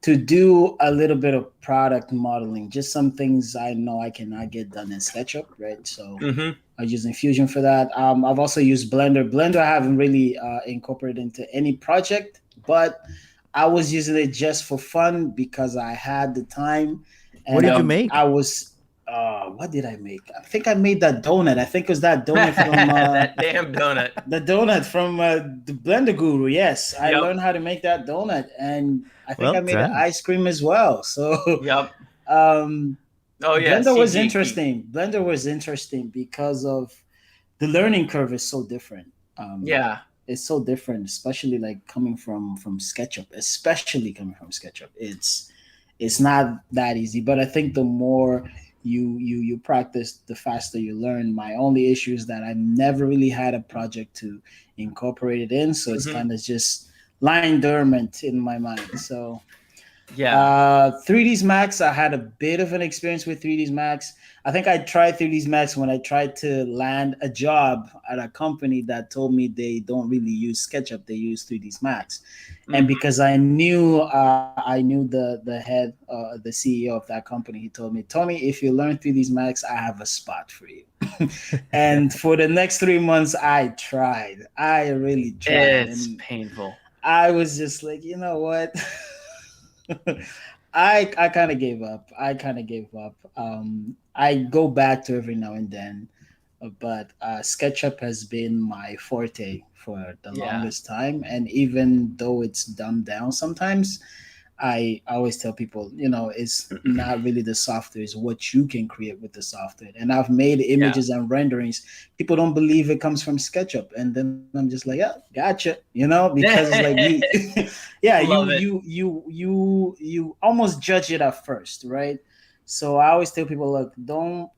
to do a little bit of product modeling. Just some things I know I cannot get done in SketchUp, right? So Mm-hmm. I was using Fusion for that. I've also used Blender. Blender I haven't really incorporated into any project, but I was using it just for fun because I had the time, What and did you Yep. I make? was. What did I make? I think I made that donut. I think it was that donut from That damn donut. the donut from the Blender Guru. Yes, I Yep. learned how to make that donut, and I think Well I made an done. ice cream as well. So Yep. um, Oh yeah, Blender was CG key. interesting. Blender was interesting because of the learning curve is so different. Yeah. It's so different, especially like coming from SketchUp, especially coming from SketchUp. It's not that easy, but I think the more you practice, the faster you learn. My only issue is that I never really had a project to incorporate it in, so it's Mm-hmm. kind of just lying dormant in my mind. So Yeah. 3ds Max, I had a bit of an experience with 3ds Max. I think I tried 3ds Max when I tried to land a job at a company that told me they don't really use SketchUp, they use 3ds Max. And Mm-hmm. because I knew the head, the CEO of that company, he told me, Tony, if you learn 3ds Max, I have a spot for you. And for the next 3 months, I tried. I really tried, It's and painful. I was just like, you know what? I kind of gave up. I kind of gave up. I go back to every now and then, but SketchUp has been my forte for the Yeah. longest time. And even though it's dumbed down sometimes, I always tell people, it's not really the software, it's what you can create with the software. And I've made Yeah. images and renderings. People don't believe it comes from SketchUp. And then I'm just like, yeah, gotcha. Because it's like you yeah, Love it. you almost judge it at first, right? So I always tell people, look, don't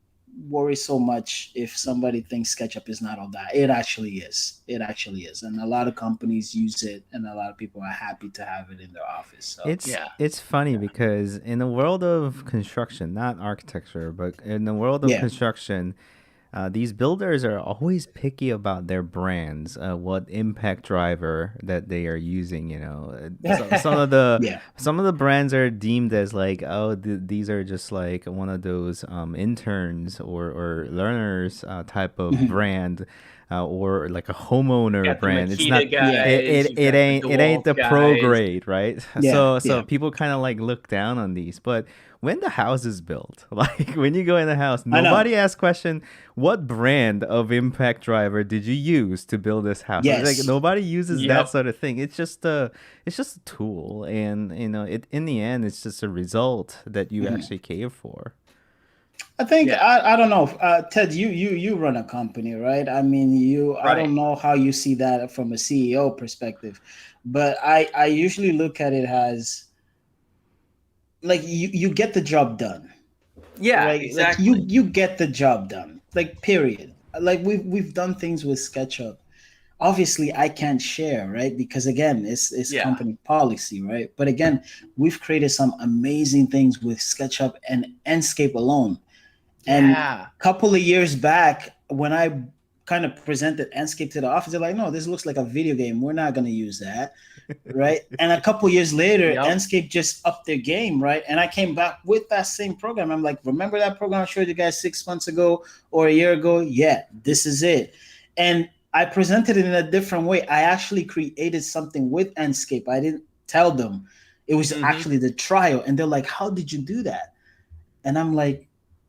worry so much if somebody thinks SketchUp is not all that. It actually is. It actually is. And a lot of companies use it, and a lot of people are happy to have it in their office. So Yeah. It's funny because in the world of construction, not architecture, but in the world of yeah. construction, these builders are always picky about their brands, what impact driver that they are using. So, Yeah. some of the brands are deemed as like, oh, these are just like one of those interns or learners type of Mhm. brand, or like a homeowner Got the brand. It's Makita not. Yeah. guys, you've got the It ain't DeWalt the pro guys. grade, right? Yeah. So Yeah. people kind of like look down on these, but when the house is built, like when you go in the house, I know. nobody asks question, what brand of impact driver did you use to build this house? Like Yes. nobody uses that Yep. sort of thing. It's just a tool, and in the end, it's just a result that you Mhm. actually care for. I think Yeah. I don't know, Ted. You run a company, right? I mean, I Right. don't know how you see that from a CEO perspective, but I usually look at it as like you get the job done, Yeah, right? Like exactly. you get the job done, like period. Like we've done things with SketchUp. Obviously, I can't share, right? Because again, it's Yeah. company policy, right? But again, we've created some amazing things with SketchUp and Enscape alone. And Yeah. a couple of years back, when I kind of presented Enscape to the office, they're like, no, this looks like a video game. We're not going to use that. Right. And a couple of years later, Yep. Enscape just upped their game. Right. And I came back with that same program. I'm like, remember that program I showed you guys 6 months ago or a year ago? Yeah, this is it. And I presented it in a different way. I actually created something with Enscape. I didn't tell them. It was Hmm. actually the trial. And they're like, how did you do that? And I'm like,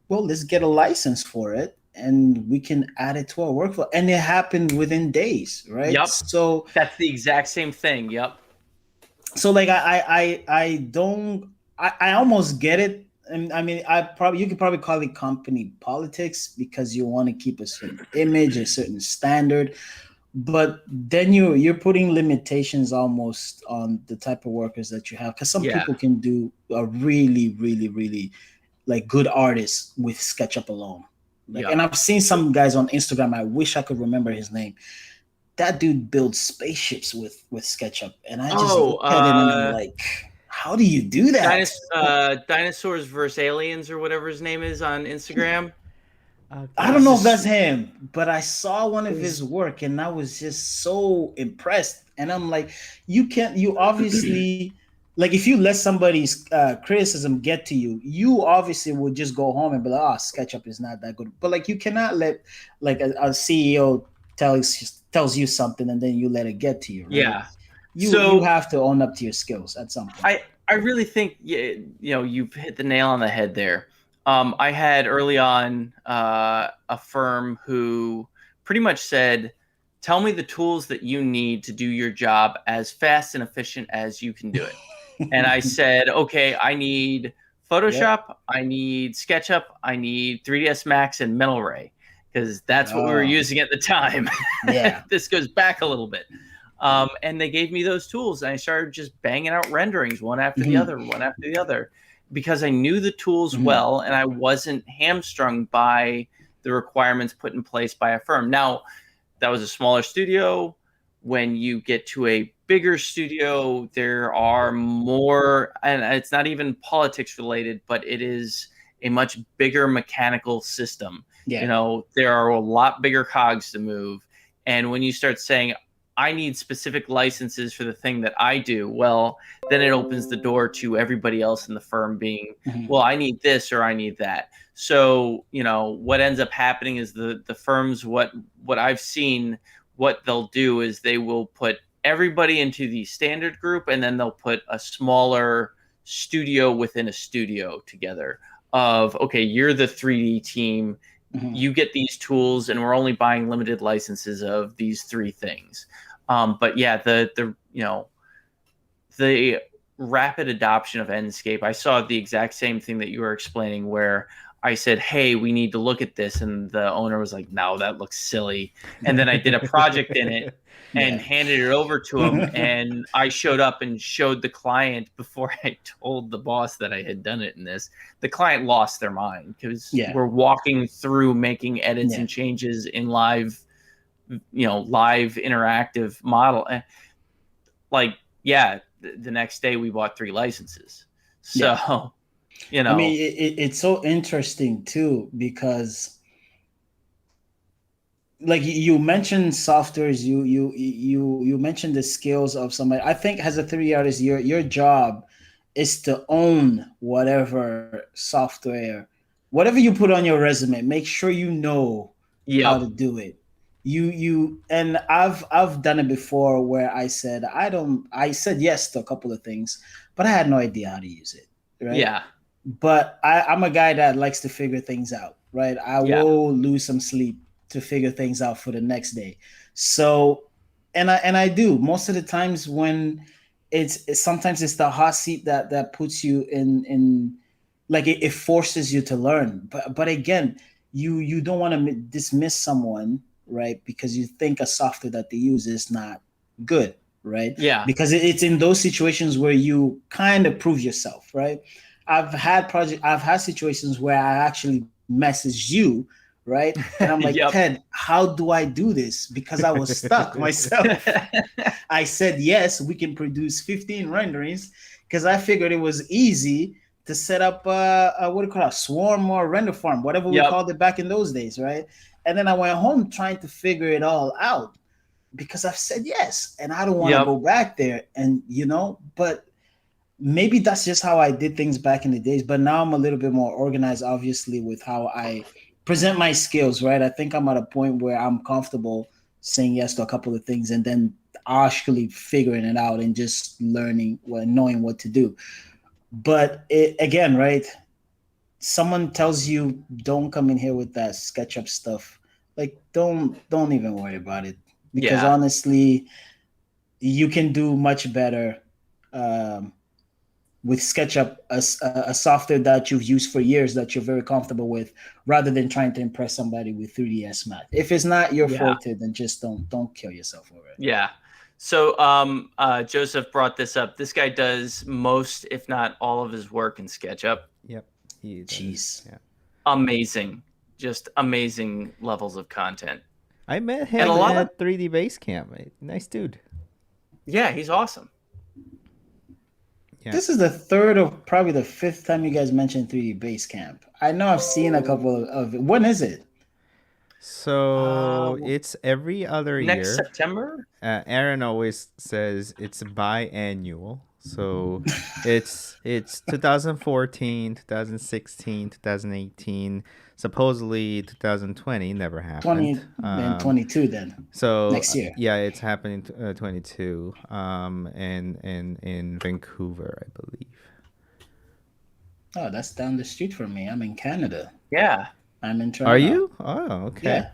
well, let's get a license for it and we can add it to our workflow. And it happened within days, right? Yep. So That's the exact same thing. Yep. like I don't I almost get it. And I mean, you could probably call it company politics because you want to keep a certain image, a certain standard, but then you're putting limitations almost on the type of workers that you have, because some Yeah. people can do a really really really like good artists with SketchUp alone. Like, and Yep. I've seen some guys on Instagram. I wish I could remember his name. That dude builds spaceships with SketchUp, and I just Oh, look at it and I'm like, how do you do that? Dinosaurs versus Aliens or whatever his name is on Instagram. I Okay. don't He's know if just that's him, but I saw one of his is work and I was just so impressed. And I'm like, you obviously, like, if you let somebody's criticism get to you, you obviously would just go home and be like, oh, SketchUp is not that good. But like, you cannot let like a CEO tells you something and then you let it get to you, right? yeah. You So have to own up to your skills at some point. I really think you've hit the nail on the head there. I had early on a firm who pretty much said, "Tell me the tools that you need to do your job as fast and efficient as you can do it." And I said, "Okay, I need Yep. Photoshop, I need SketchUp, I need 3ds Max and Metal Ray because that's what we were Oh, using at the time." yeah. This goes back a little bit. And they gave me those tools, and I started just banging out renderings one after the Hmm. other, one after the other, because I knew the tools Hmm. well, and I wasn't hamstrung by the requirements put in place by a firm. Now, that was a smaller studio. When you get to a bigger studio, there are more, and it's not even politics related, but it is a much bigger mechanical system. Yeah. There are a lot bigger cogs to move. And when you start saying, I need specific licenses for the thing that I do, well, then it opens the door to everybody else in the firm being, Hmm. well, I need this or I need that. So, what ends up happening is the firms, what I've seen, what they'll do is they will put everybody into the standard group, and then they'll put a smaller studio within a studio together of, okay, you're the 3D team, Hmm. you get these tools, and we're only buying limited licenses of these three things. But yeah, the rapid adoption of Enscape. I saw the exact same thing that you were explaining, where I said, "Hey, we need to look at this," and the owner was like, "No, that looks silly." And then I did a project in it and handed it over to him, and I showed up and showed the client before I told the boss that I had done it in this. The client lost their mind because we're walking through making edits and changes in live interactive model. Like, the next day we bought 3 licenses. So, I mean, it's so interesting too, because like you mentioned softwares, you mentioned the skills of somebody. I think as a 3D artist, your job is to own whatever software, whatever you put on your resume. Make sure you know how to do it. And I've done it before where I said I said yes to a couple of things, but I had no idea how to use it. Right. Yeah. But I'm a guy that likes to figure things out. Right. I will lose some sleep to figure things out for the next day. So, and I do most of the times when it's sometimes it's the hot seat that puts you in like it forces you to learn. But again, you don't want to dismiss someone, right? Because you think a software that they use is not good, right? Yeah. Because it's in those situations where you kind of prove yourself, right? I've had situations where I actually message you, right? And I'm like, Ted, how do I do this? Because I was stuck myself. I said, yes, we can produce 15 renderings because I figured it was easy to set up what do you call it, a swarm or render farm, whatever we called it back in those days, right? And then I went home trying to figure it all out because I've said yes, and I don't want to go back there. And but maybe that's just how I did things back in the days. But now I'm a little bit more organized, obviously, with how I present my skills, right? I think I'm at a point where I'm comfortable saying yes to a couple of things and then actually figuring it out and just learning, knowing what to do. But again, right? Someone tells you don't come in here with that SketchUp stuff. Like, don't even worry about it, because honestly, you can do much better with SketchUp, a software that you've used for years that you're very comfortable with, rather than trying to impress somebody with 3ds Max. If it's not your forte, then just don't kill yourself over it. Yeah. So Joseph brought this up. This guy does most, if not all, of his work in SketchUp. Yep. Jeez. Yeah. Amazing. Just amazing levels of content. I met him at 3D Basecamp. Nice dude. Yeah, he's awesome. Yeah. This is the third or probably the fifth time you guys mentioned 3D Basecamp. I know I've seen a couple of it. When is it? So it's every other year. Next September? Aaron always says it's biannual. So it's 2014, 2016, 2018. Supposedly 2020 never happened. 22 then. So next year. Yeah, it's happening 22. In Vancouver, I believe. Oh, that's down the street from me. I'm in Canada. Yeah. I'm in Toronto. Are you? Oh, okay. Yeah.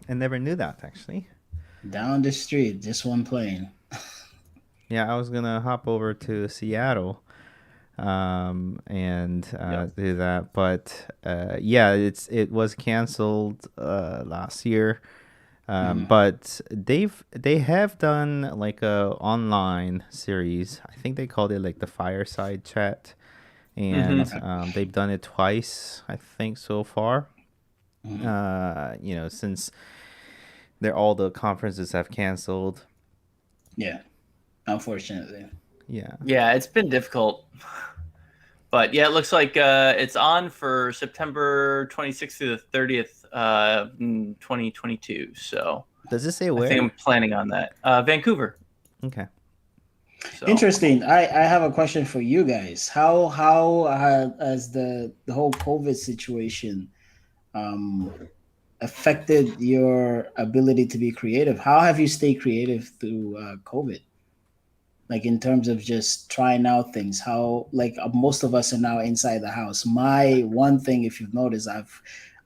I never knew that, actually. Down the street, just one plane. Yeah, I was gonna hop over to Seattle, and do that, but it was canceled last year. But they have done like a online series. I think they called it like the Fireside Chat, and they've done it twice, I think, so far. Since all the conferences have canceled. Yeah. Unfortunately. Yeah, it's been difficult. But yeah, it looks like it's on for September 26th through the 30th, 2022. So does it say where? I think I'm planning on that. Vancouver. Okay. So. Interesting. I have a question for you guys. How has the whole COVID situation affected your ability to be creative? How have you stayed creative through COVID? Like in terms of just trying out things, how most of us are now inside the house. My one thing, if you've noticed,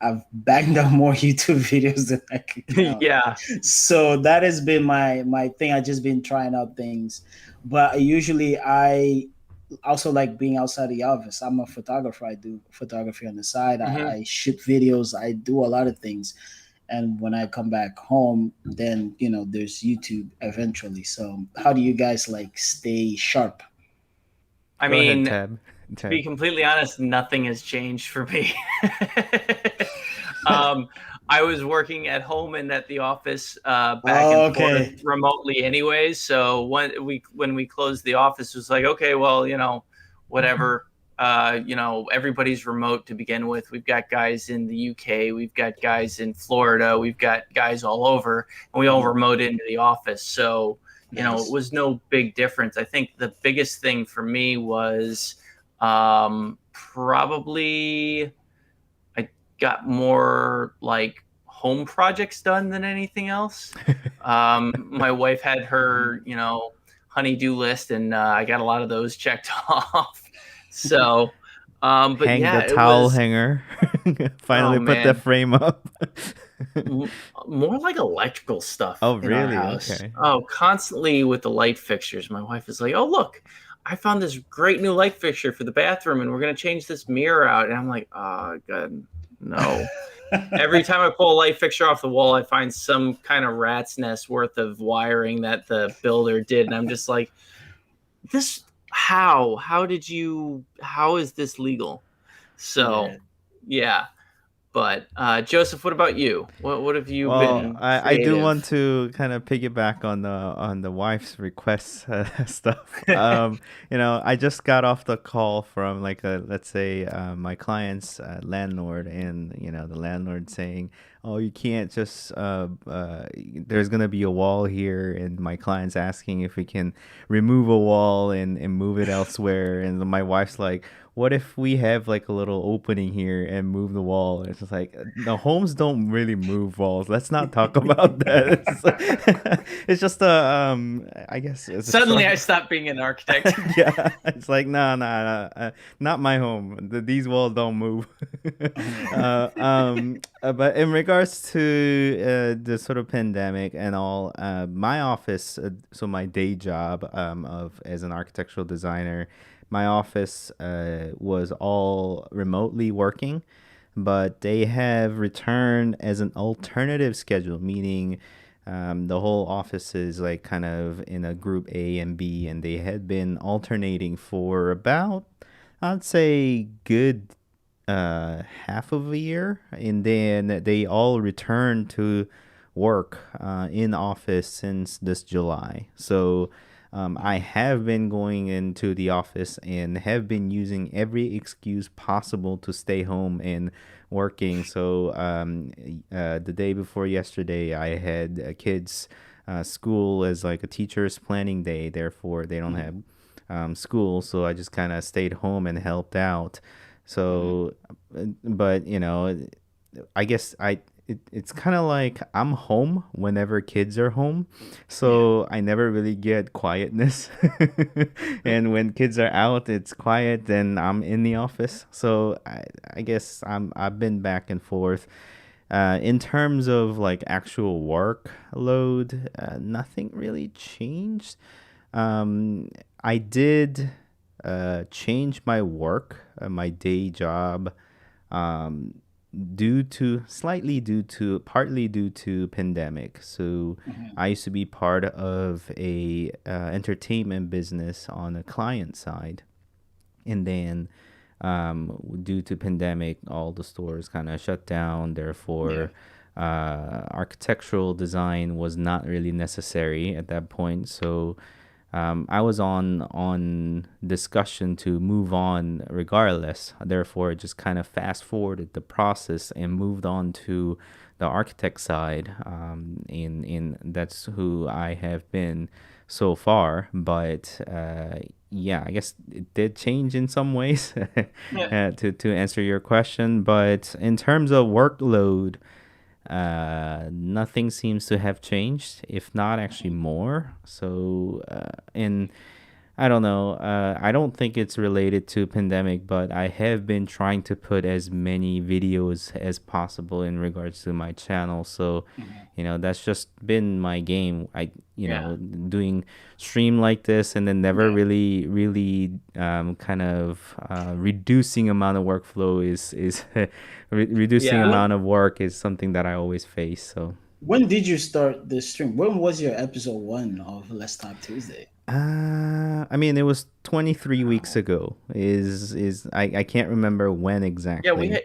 I've banged out more YouTube videos than I could count. Yeah. So that has been my thing. I just been trying out things, but usually I also like being outside the office. I'm a photographer. I do photography on the side. Hmm. I shoot videos. I do a lot of things. And when I come back home, then there's YouTube eventually. So how do you guys like stay sharp? I Go ahead, mean, Tab. to be Tab. completely honest, nothing has changed for me. um, I was working at home and at the office back and forth Okay. remotely, anyways. So when we closed the office, it was like, okay, well, whatever. Everybody's remote to begin with. We've got guys in the UK, we've got guys in Florida, we've got guys all over, and we all remote into the office. So it Nice. was no big difference. I think the biggest thing for me was probably I got more like home projects done than anything else. My wife had her, honey-do list, and I got a lot of those checked off. So, but Hang yeah, the it towel was. hanger. Oh Finally put the man, frame up. more like electrical stuff Oh, in our really? house. Okay. Oh, constantly with the light fixtures. My wife is like, "Oh, look, I found this great new light fixture for the bathroom, and we're gonna change this mirror out." And I'm like, "Oh, God, no." Every time I pull a light fixture off the wall, I find some kind of rat's nest worth of wiring that the builder did, and I'm just like, "This? How is this legal?" So, Yeah. yeah. But Joseph, what about you? What have you Well, been I do want creative? to kind of piggyback on the wife's requests stuff. I just got off the call from like let's say my client's landlord, and the landlord saying, "Oh, you can't just there's gonna be a wall here," and my client's asking if we can remove a wall and move it elsewhere, and my wife's like, what if we have like a little opening here and move the wall? It's just like the homes don't really move walls. Let's not talk about that. It's just a I guess it's a Suddenly, I struggle. stopped being an architect. Yeah, it's like not my home. These walls don't move. But in regards to the sort of pandemic and all, my office, so my day job of as an architectural designer, my office was all remotely working, but they have returned as an alternative schedule, meaning the whole office is like kind of in a group A and B, and they had been alternating for about, I'd say, good half of a year, and then they all returned to work in office since this July. So I have been going into the office and have been using every excuse possible to stay home and working. So the day before yesterday, I had kids' school as like a teacher's planning day. Therefore, they don't have school. So I just kind of stayed home and helped out. So, but I guess it's kind of like I'm home whenever kids are home, Yeah. so I never really get quietness. And when kids are out, it's quiet. Then I'm in the office, so I guess I've been back and forth. In terms of like actual workload, nothing really changed. Um, I did change my work, my day job, um, partly due to pandemic. So Mhm. I used to be part of a entertainment business on a client side, and then due to pandemic, all the stores kind of shut down. Yeah. Therefore, architectural design was not really necessary at that point. So I was on discussion to move on regardless. Therefore, I just kind of fast forwarded the process and moved on to the architect side. In That's who I have been so far. But yeah, I guess it did change in some ways Yeah. to answer your question. But in terms of workload, nothing seems to have changed, if not actually more. So, and I don't know. I don't think it's related to pandemic, but I have been trying to put as many videos as possible in regards to my channel. So, Mhm. that's just been my game. Yeah. Doing stream like this and then never Yeah. really kind of reducing amount of workflow is reducing Yeah. When amount of work is something that I always face. So. when did you start the stream? When was your episode one of Let's Talk Tuesday? I mean, it was 23 weeks ago. I can't remember when Yeah, exactly.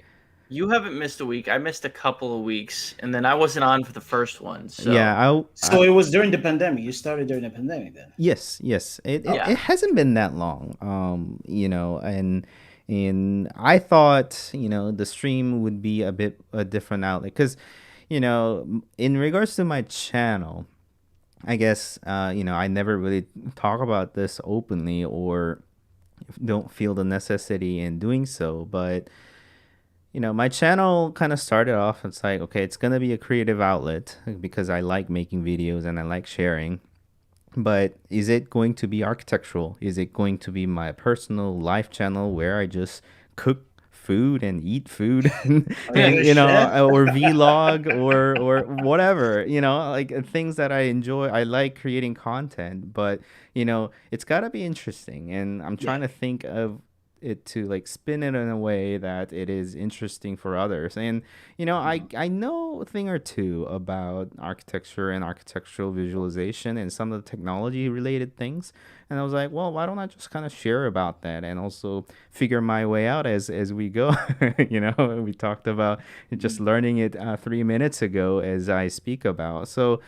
you haven't missed a week. I missed a couple of weeks, and then I wasn't on for the first one. Yeah, So I So it was during the pandemic. You started during the pandemic then. yes, yes. It yeah, hasn't been that long. And I thought, the stream would be a bit a different outlet cuz in regards to my channel, I guess I never really talk about this openly or don't feel the necessity in doing so, but my channel kind of started off. It's like, okay, it's gonna be a creative outlet because I like making videos and I like sharing. But is it going to be architectural? Is it going to be my personal life channel where I just cook food and eat food and, Are you and a chef? or vlog or whatever, like things that I enjoy. I like creating content, but it's got to be interesting. And I'm Yeah. trying to think of it to like spin it in a way that it is interesting for others. And Mhm. I know a thing or two about architecture and architectural visualization and some of the technology related things. And I was like, well, why don't I just kind of share about that and also figure my way out as we go. We talked about just Mhm. learning it 3 minutes ago as I speak about. So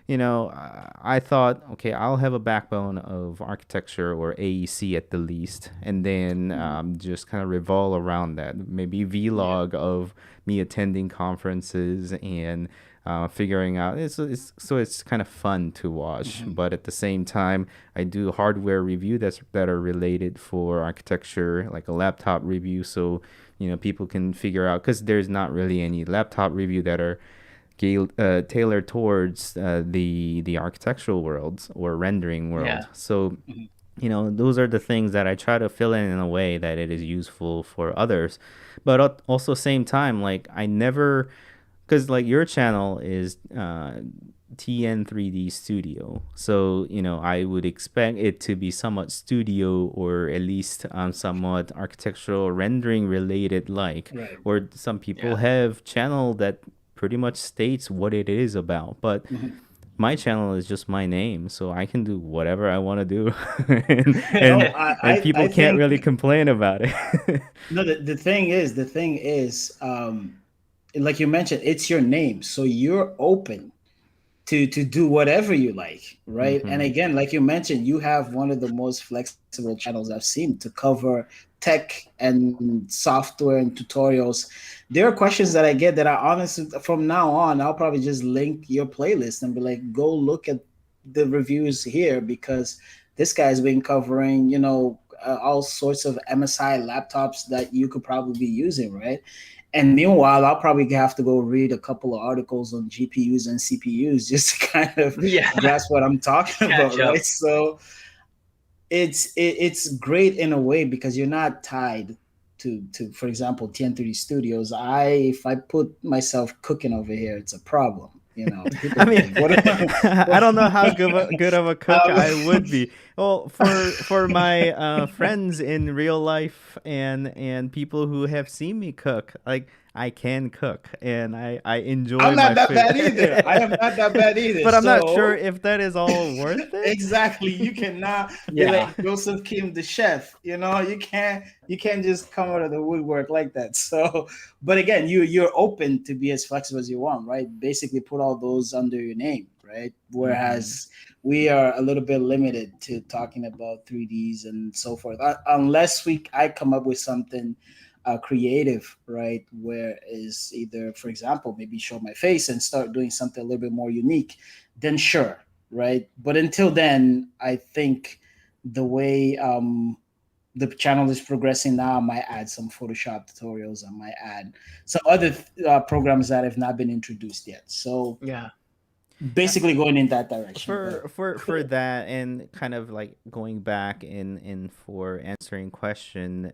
I thought, okay, I'll have a backbone of architecture or AEC at the least, and then Mhm. just kind of revolve around that. Maybe Yeah. vlog of me attending conferences and figuring out. So it's kind of fun to watch, Mhm. but at the same time, I do hardware review that are related for architecture, like a laptop review, so people can figure out because there's not really any laptop review that are tailored towards the architectural world or rendering world. yeah, So, Mhm. those are the things that I try to fill in a way that it is useful for others. But also same time, like I never, because like your channel is TN3D Studio. So, I would expect it to be somewhat studio or at least somewhat architectural rendering related like. Right. Or some people yeah. have channel that pretty much states what it is about. But Mhm. my channel is just my name, so I can do whatever I want to do. and, No, and I, and I people I can't really think complain about it. no. The thing is, like you mentioned, it's your name, so you're open to do whatever you like, right? And hmm again, like you mentioned, you have one of the most flexible channels I've seen to cover tech and software and tutorials. There are questions that I get that are honestly from now on, I'll probably just link your playlist and be like, go look at the reviews here because this guy's been covering, all sorts of MSI laptops that you could probably be using, right? And meanwhile, I'll probably have to go read a couple of articles on GPUs and CPUs just to kind of Yeah, grasp what I'm talking about, catch right? up. So it's great in a way because you're not tied to for example TN3D Studios. If I put myself cooking over here, it's a problem. People I be mean, like, "What am I?" I don't know how good of a cook um, I would be. Well, for my friends in real life and people who have seen me cook, like I can cook and I I'm enjoy not my that food. bad either. I am not that bad either. But I'm not sure So if that is all worth it. exactly, you cannot be Yeah, like Joseph Kim the chef. You can't just come out of the woodwork like that. So, but again, you're open to be as flexible as you want, right? Basically, put all those under your name, right? hmm Whereas we are a little bit limited to talking about 3ds and so forth, unless I come up with something creative, right? Where is either, for example, maybe show my face and start doing something a little bit more unique, then sure, right? But until then, I think the way the channel is progressing now, I might add some Photoshop tutorials. I might add some other programs that have not been introduced yet. So yeah. basically going in that direction. for But for that, and kind of like going back in for answering question,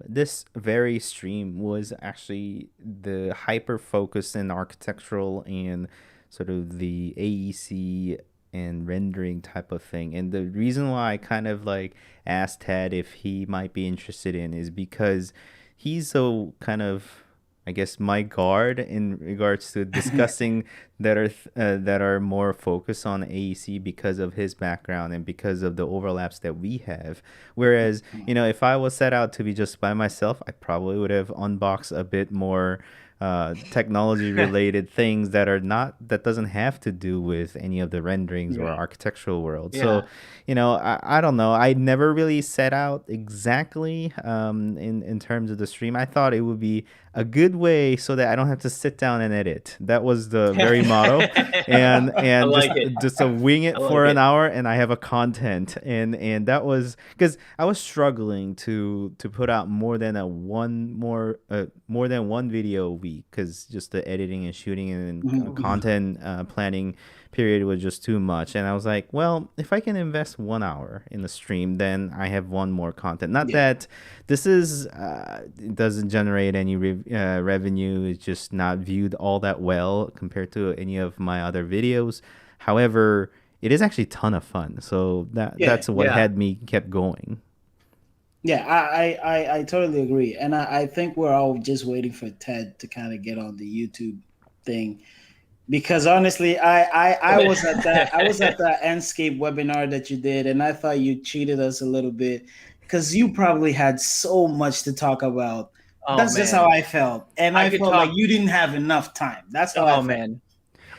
this very stream was actually the hyper focus in architectural and sort of the AEC and rendering type of thing. And the reason why I kind of like asked Ted if he might be interested in is because he's so kind of, I guess, my guard in regards to discussing that are more focused on AEC because of his background and because of the overlaps that we have. Whereas, if I was set out to be just by myself, I probably would have unboxed a bit more technology related things that doesn't have to do with any of the renderings or right. architectural world. Yeah. So, I don't know. I never really set out exactly in terms of the stream. I thought it would be a good way so that I don't have to sit down and edit. That was the very motto, and I just like it. just to wing it I like for an it. hour, and I have a content, and that was because I was struggling to put out more than one video a week, because just the editing and shooting and content planning period was just too much. And I was like, well, if I can invest 1 hour in the stream, then I have one more content. Not Yeah. that this is it doesn't generate any revenue. It's just not viewed all that well compared to any of my other videos. However, it is actually a ton of fun. So that's what Yeah. had me kept going. Yeah, I totally agree, and I think we're all just waiting for Ted to kind of get on the YouTube thing, because honestly, I was at that Enscape webinar that you did, and I thought you cheated us a little bit because you probably had so much to talk about. Oh That's just how man. I felt, and I I could felt like talk. you didn't have enough time. That's how I Oh felt. man.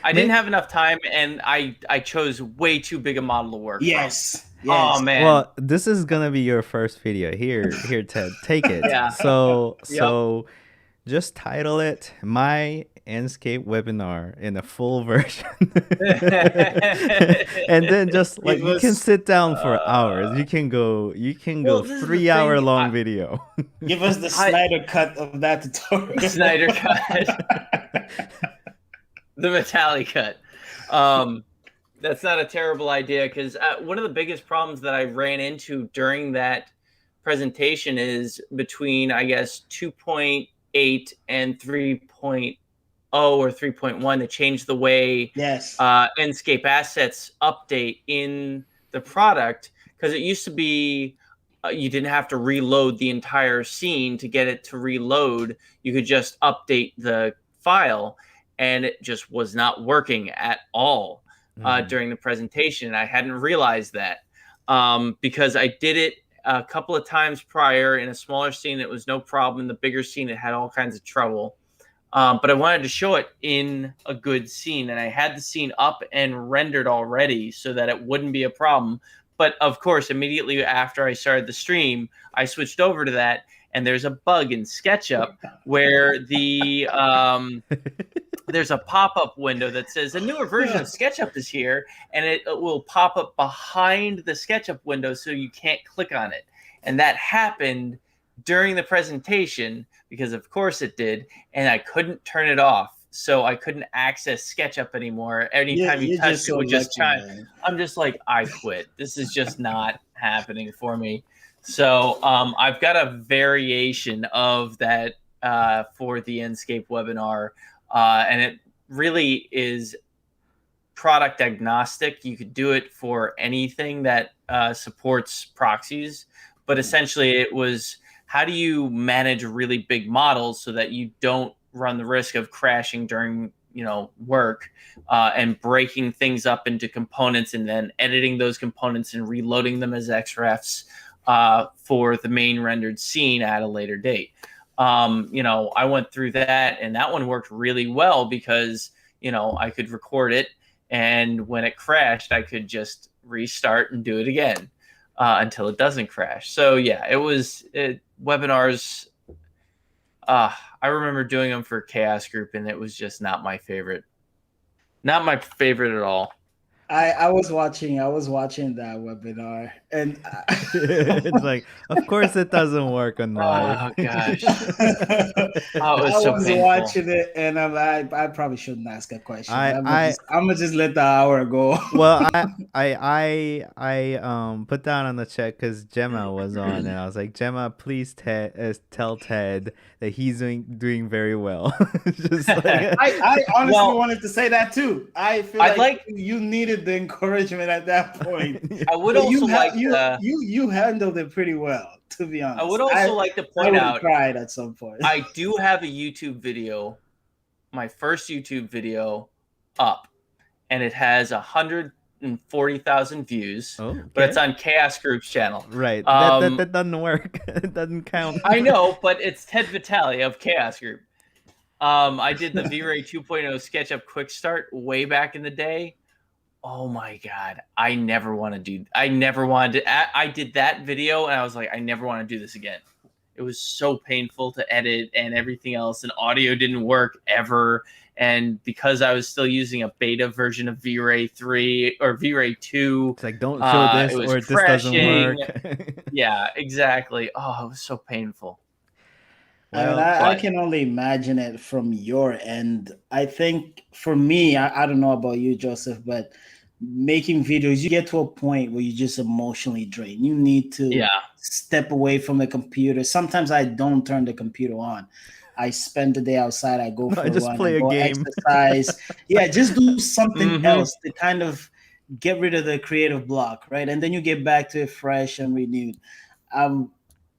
I didn't May- have enough time, and I chose way too big a model to work from. Yes, Oh yes. man. Well, this is gonna be your first video. Here, Ted, take it. Yeah. So, Yep. just title it "My Enscape Webinar" in a full version, and then just like It you can was. sit down for hours. You can go Well, this is the 3 hour thing. long video. Give us the Snyder cut of that tutorial. The Snyder cut. The metallic cut. That's not a terrible idea, because one of the biggest problems that I ran into during that presentation is between, I guess, 2.8 and 3.0 or 3.1. They changed the way Yes. Enscape assets update in the product, because it used to be you didn't have to reload the entire scene to get it to reload. You could just update the file, and it just was not working at all during the presentation. I hadn't realized that because I did it a couple of times prior in a smaller scene. It was no problem. In the bigger scene, it had all kinds of trouble. But I wanted to show it in a good scene, and I had the scene up and rendered already so that it wouldn't be a problem. But of course, immediately after I started the stream, I switched over to that, and there's a bug in SketchUp where there's a pop-up window that says a newer version of SketchUp is here, and it will pop up behind the SketchUp window so you can't click on it. And that happened during the presentation, because of course it did, and I couldn't turn it off. So I couldn't access SketchUp anymore. Anytime you touched it, would just chime. I'm just like, I quit. This is just not happening for me. So I've got a variation of that for the Enscape webinar, and it really is product agnostic. You could do it for anything that supports proxies, but essentially it was, how do you manage really big models so that you don't run the risk of crashing during work and breaking things up into components and then editing those components and reloading them as XREFs for the main rendered scene at a later date. I went through that, and that one worked really well because I could record it, and when it crashed, I could just restart and do it again until it doesn't crash. So yeah, webinars. I remember doing them for Chaos Group, and it was just not my favorite. Not my favorite at all. I was watching that webinar, And It's like, of course it doesn't work on live. Oh gosh. I Oh, it was so was painful. watching it, and I probably shouldn't ask a question. I I'm gonna just let the hour go. well, I put down on the chat because Gemma was on, and I was like, Gemma, please tell Ted that he's doing very well. Just like I honestly Well, wanted to say that too. I feel I'd like like- you needed the encouragement at that point. I would But also like you handled it pretty well, to be honest. I would also like to I point would have out cried at some point. I do have a YouTube video, my first YouTube video up, and it has 140,000 views, but it's on Chaos Group's channel. Right. That doesn't work. It doesn't count. I know, but it's Ted Vitale of Chaos Group. I did the V-Ray 2.0 SketchUp Quick Start way back in the day. Oh my god, I never wanted to. I did that video, and I was like, I never want to do this again. It was so painful to edit and everything else, and audio didn't work ever. And because I was still using a beta version of V-Ray 3 or V-Ray 2, It's like, don't show this, it was or this doesn't work. Yeah, exactly. Oh, it was so painful. Well, I can only imagine it from your end. I think for me, I don't know about you, Joseph, but making videos, you get to a point where you just emotionally drain. You need to step away from the computer. Sometimes I don't turn the computer on. I spend the day outside. I go for a run. I go exercise. Yeah, just do something else to kind of get rid of the creative block, right? And then you get back to it fresh and renewed.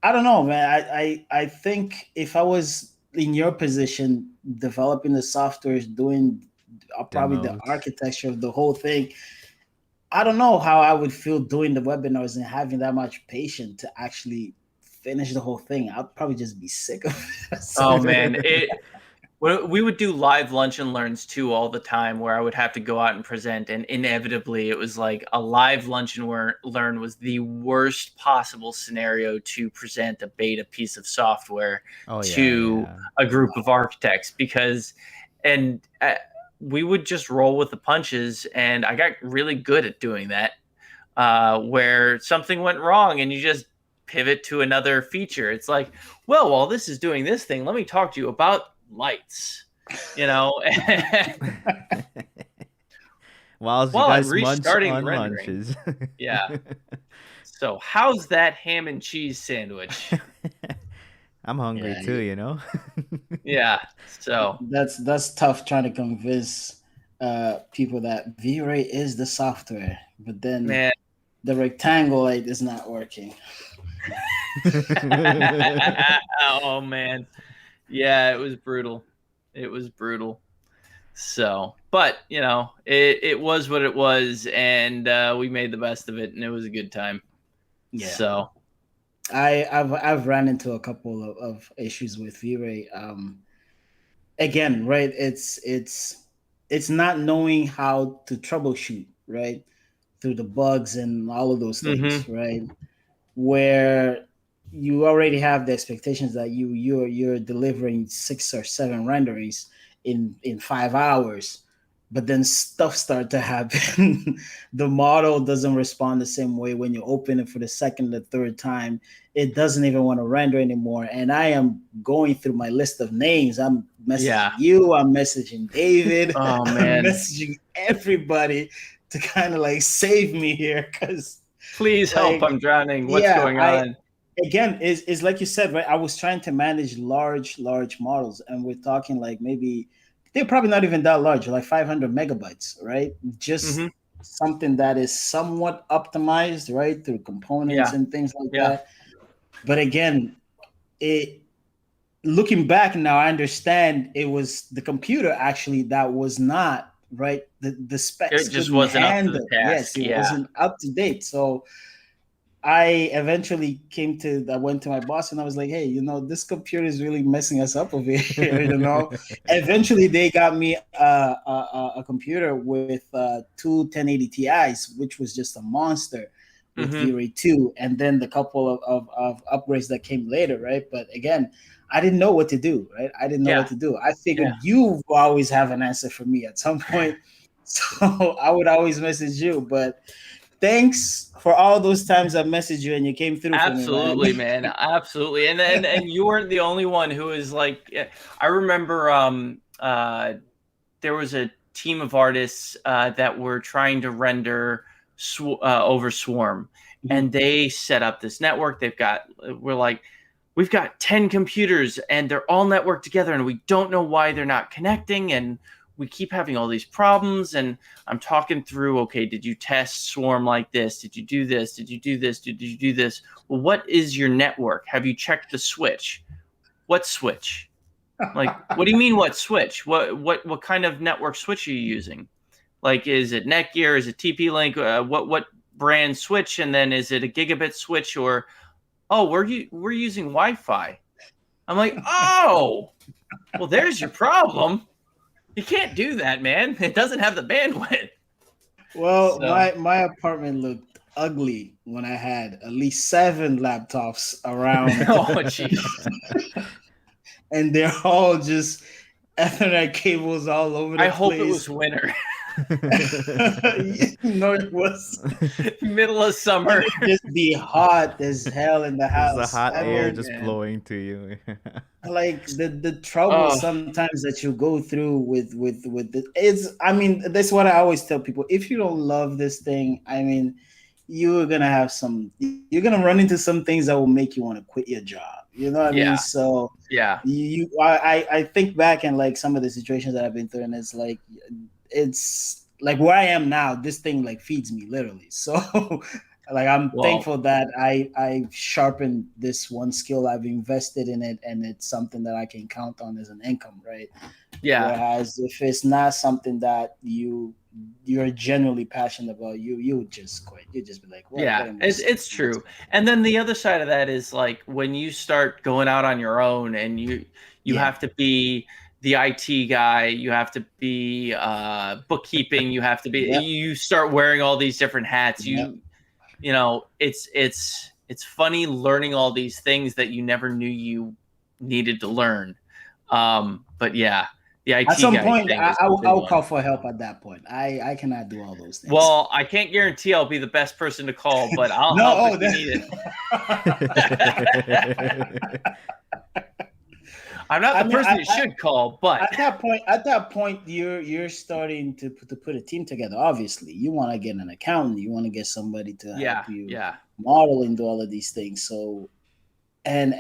I don't know, man. I think if I was in your position, developing the software, doing probably the architecture of the whole thing, I don't know how I would feel doing the webinars and having that much patience to actually finish the whole thing. I'd probably just be sick of it. Oh man, we would do live lunch and learns too all the time, where I would have to go out and present, and inevitably it was like a live lunch and learn was the worst possible scenario to present a beta piece of software to a group of architects, because we would just roll with the punches, and I got really good at doing that, where something went wrong and you just pivot to another feature. It's like, well, while this is doing this thing, let me talk to you about lights, while you guys restarting on lunches. Yeah. So how's that ham and cheese sandwich? I'm hungry too, Yeah. So that's tough trying to convince people that V-Ray is the software, but then the rectangle light is not working. Oh man. Yeah, it was brutal. So, but it was what it was, and we made the best of it, and it was a good time. Yeah. So I've ran into a couple of issues with V-Ray. Again, right? It's not knowing how to troubleshoot, right? Through the bugs and all of those things, right? Where you already have the expectations that you're delivering 6 or 7 renderings in 5 hours, but then stuff start to happen. The model doesn't respond the same way when you open it for the second or third time. It doesn't even want to render anymore. And I am going through my list of names. I'm messaging you. I'm messaging David. Oh man, I'm messaging everybody to kind of like save me here, because please help, I'm drowning. What's going on? Again, is like you said, right? I was trying to manage large models, and we're talking like maybe they're probably not even that large, like 500 megabytes, right? Just something that is somewhat optimized, right, through components and things like that. But again, looking back now, I understand it was the computer actually that was not right. The specs it just wasn't up to the task. Yes, it wasn't up to date. So I eventually I went to my boss and I was like, hey, this computer is really messing us up over here, Eventually they got me a computer with 2 1080 Ti's, which was just a monster with V-Ray 2, and then the couple of upgrades that came later, right? But again, I didn't know what to do, right? I didn't know what to do. I figured you always have an answer for me at some point. So I would always message you, but thanks for all those times I messaged you and you came through for me, Absolutely, man. man. Absolutely. And you weren't the only one who was like, I remember there was a team of artists that were trying to render over Swarm, and they set up this network. We've got 10 computers and they're all networked together and we don't know why they're not connecting, and we keep having all these problems. And I'm talking through, okay, did you test Swarm like this? Did you do this? Did you do this? Did you do this? Well, what is your network? Have you checked the switch? What switch? Like, what do you mean what switch? What kind of network switch are you using? Like, is it Netgear? Is it TP-Link? What brand switch? And then is it a gigabit switch, or we're using Wi-Fi? I'm like, oh, well, there's your problem. You can't do that, man. It doesn't have the bandwidth. Well, my apartment looked ugly when I had at least 7 laptops around. Oh, jeez. And they're all just Ethernet cables all over the place. I hope it was winter. No, it was middle of summer. It would just be hot as hell in the house. There's the hot air just blowing to you. Like the trouble sometimes that you go through with it's. I mean, that's what I always tell people. If you don't love this thing, I mean, you're gonna run into some things that will make you want to quit your job. You know what I mean? So yeah, I think back and like some of the situations that I've been through, and it's like where I am now, this thing like feeds me literally. So like I'm thankful that I sharpened this one skill. I've invested in it, and it's something that I can count on as an income, right? Yeah. Whereas if it's not something that you're genuinely passionate about, you would just quit. You just be like, it's true. And then the other side of that is like when you start going out on your own, and you have to be the IT guy, you have to be bookkeeping, you have to be you start wearing all these different hats. You know, it's funny learning all these things that you never knew you needed to learn. But yeah, the IT at some guy point I'll call for help at that point. I cannot do all those things. Well, I can't guarantee I'll be the best person to call, but I'll help if you need it. I'm not the person you should call, but at that point, you're starting to put a team together. Obviously, you want to get an accountant, you want to get somebody to help you model and do all of these things. So, and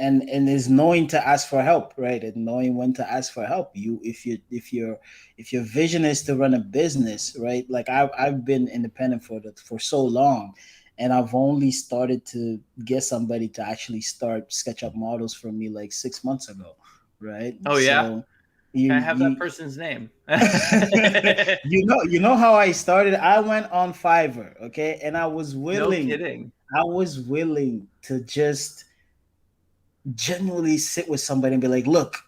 is knowing to ask for help, right? And knowing when to ask for help. If your vision is to run a business, right? Like I've been independent for so long. And I've only started to get somebody to actually start SketchUp models for me like 6 months ago. Right. Oh yeah. So can I have that person's name? you know how I started? I went on Fiverr, okay, and I was willing. No kidding. I was willing to just genuinely sit with somebody and be like, look,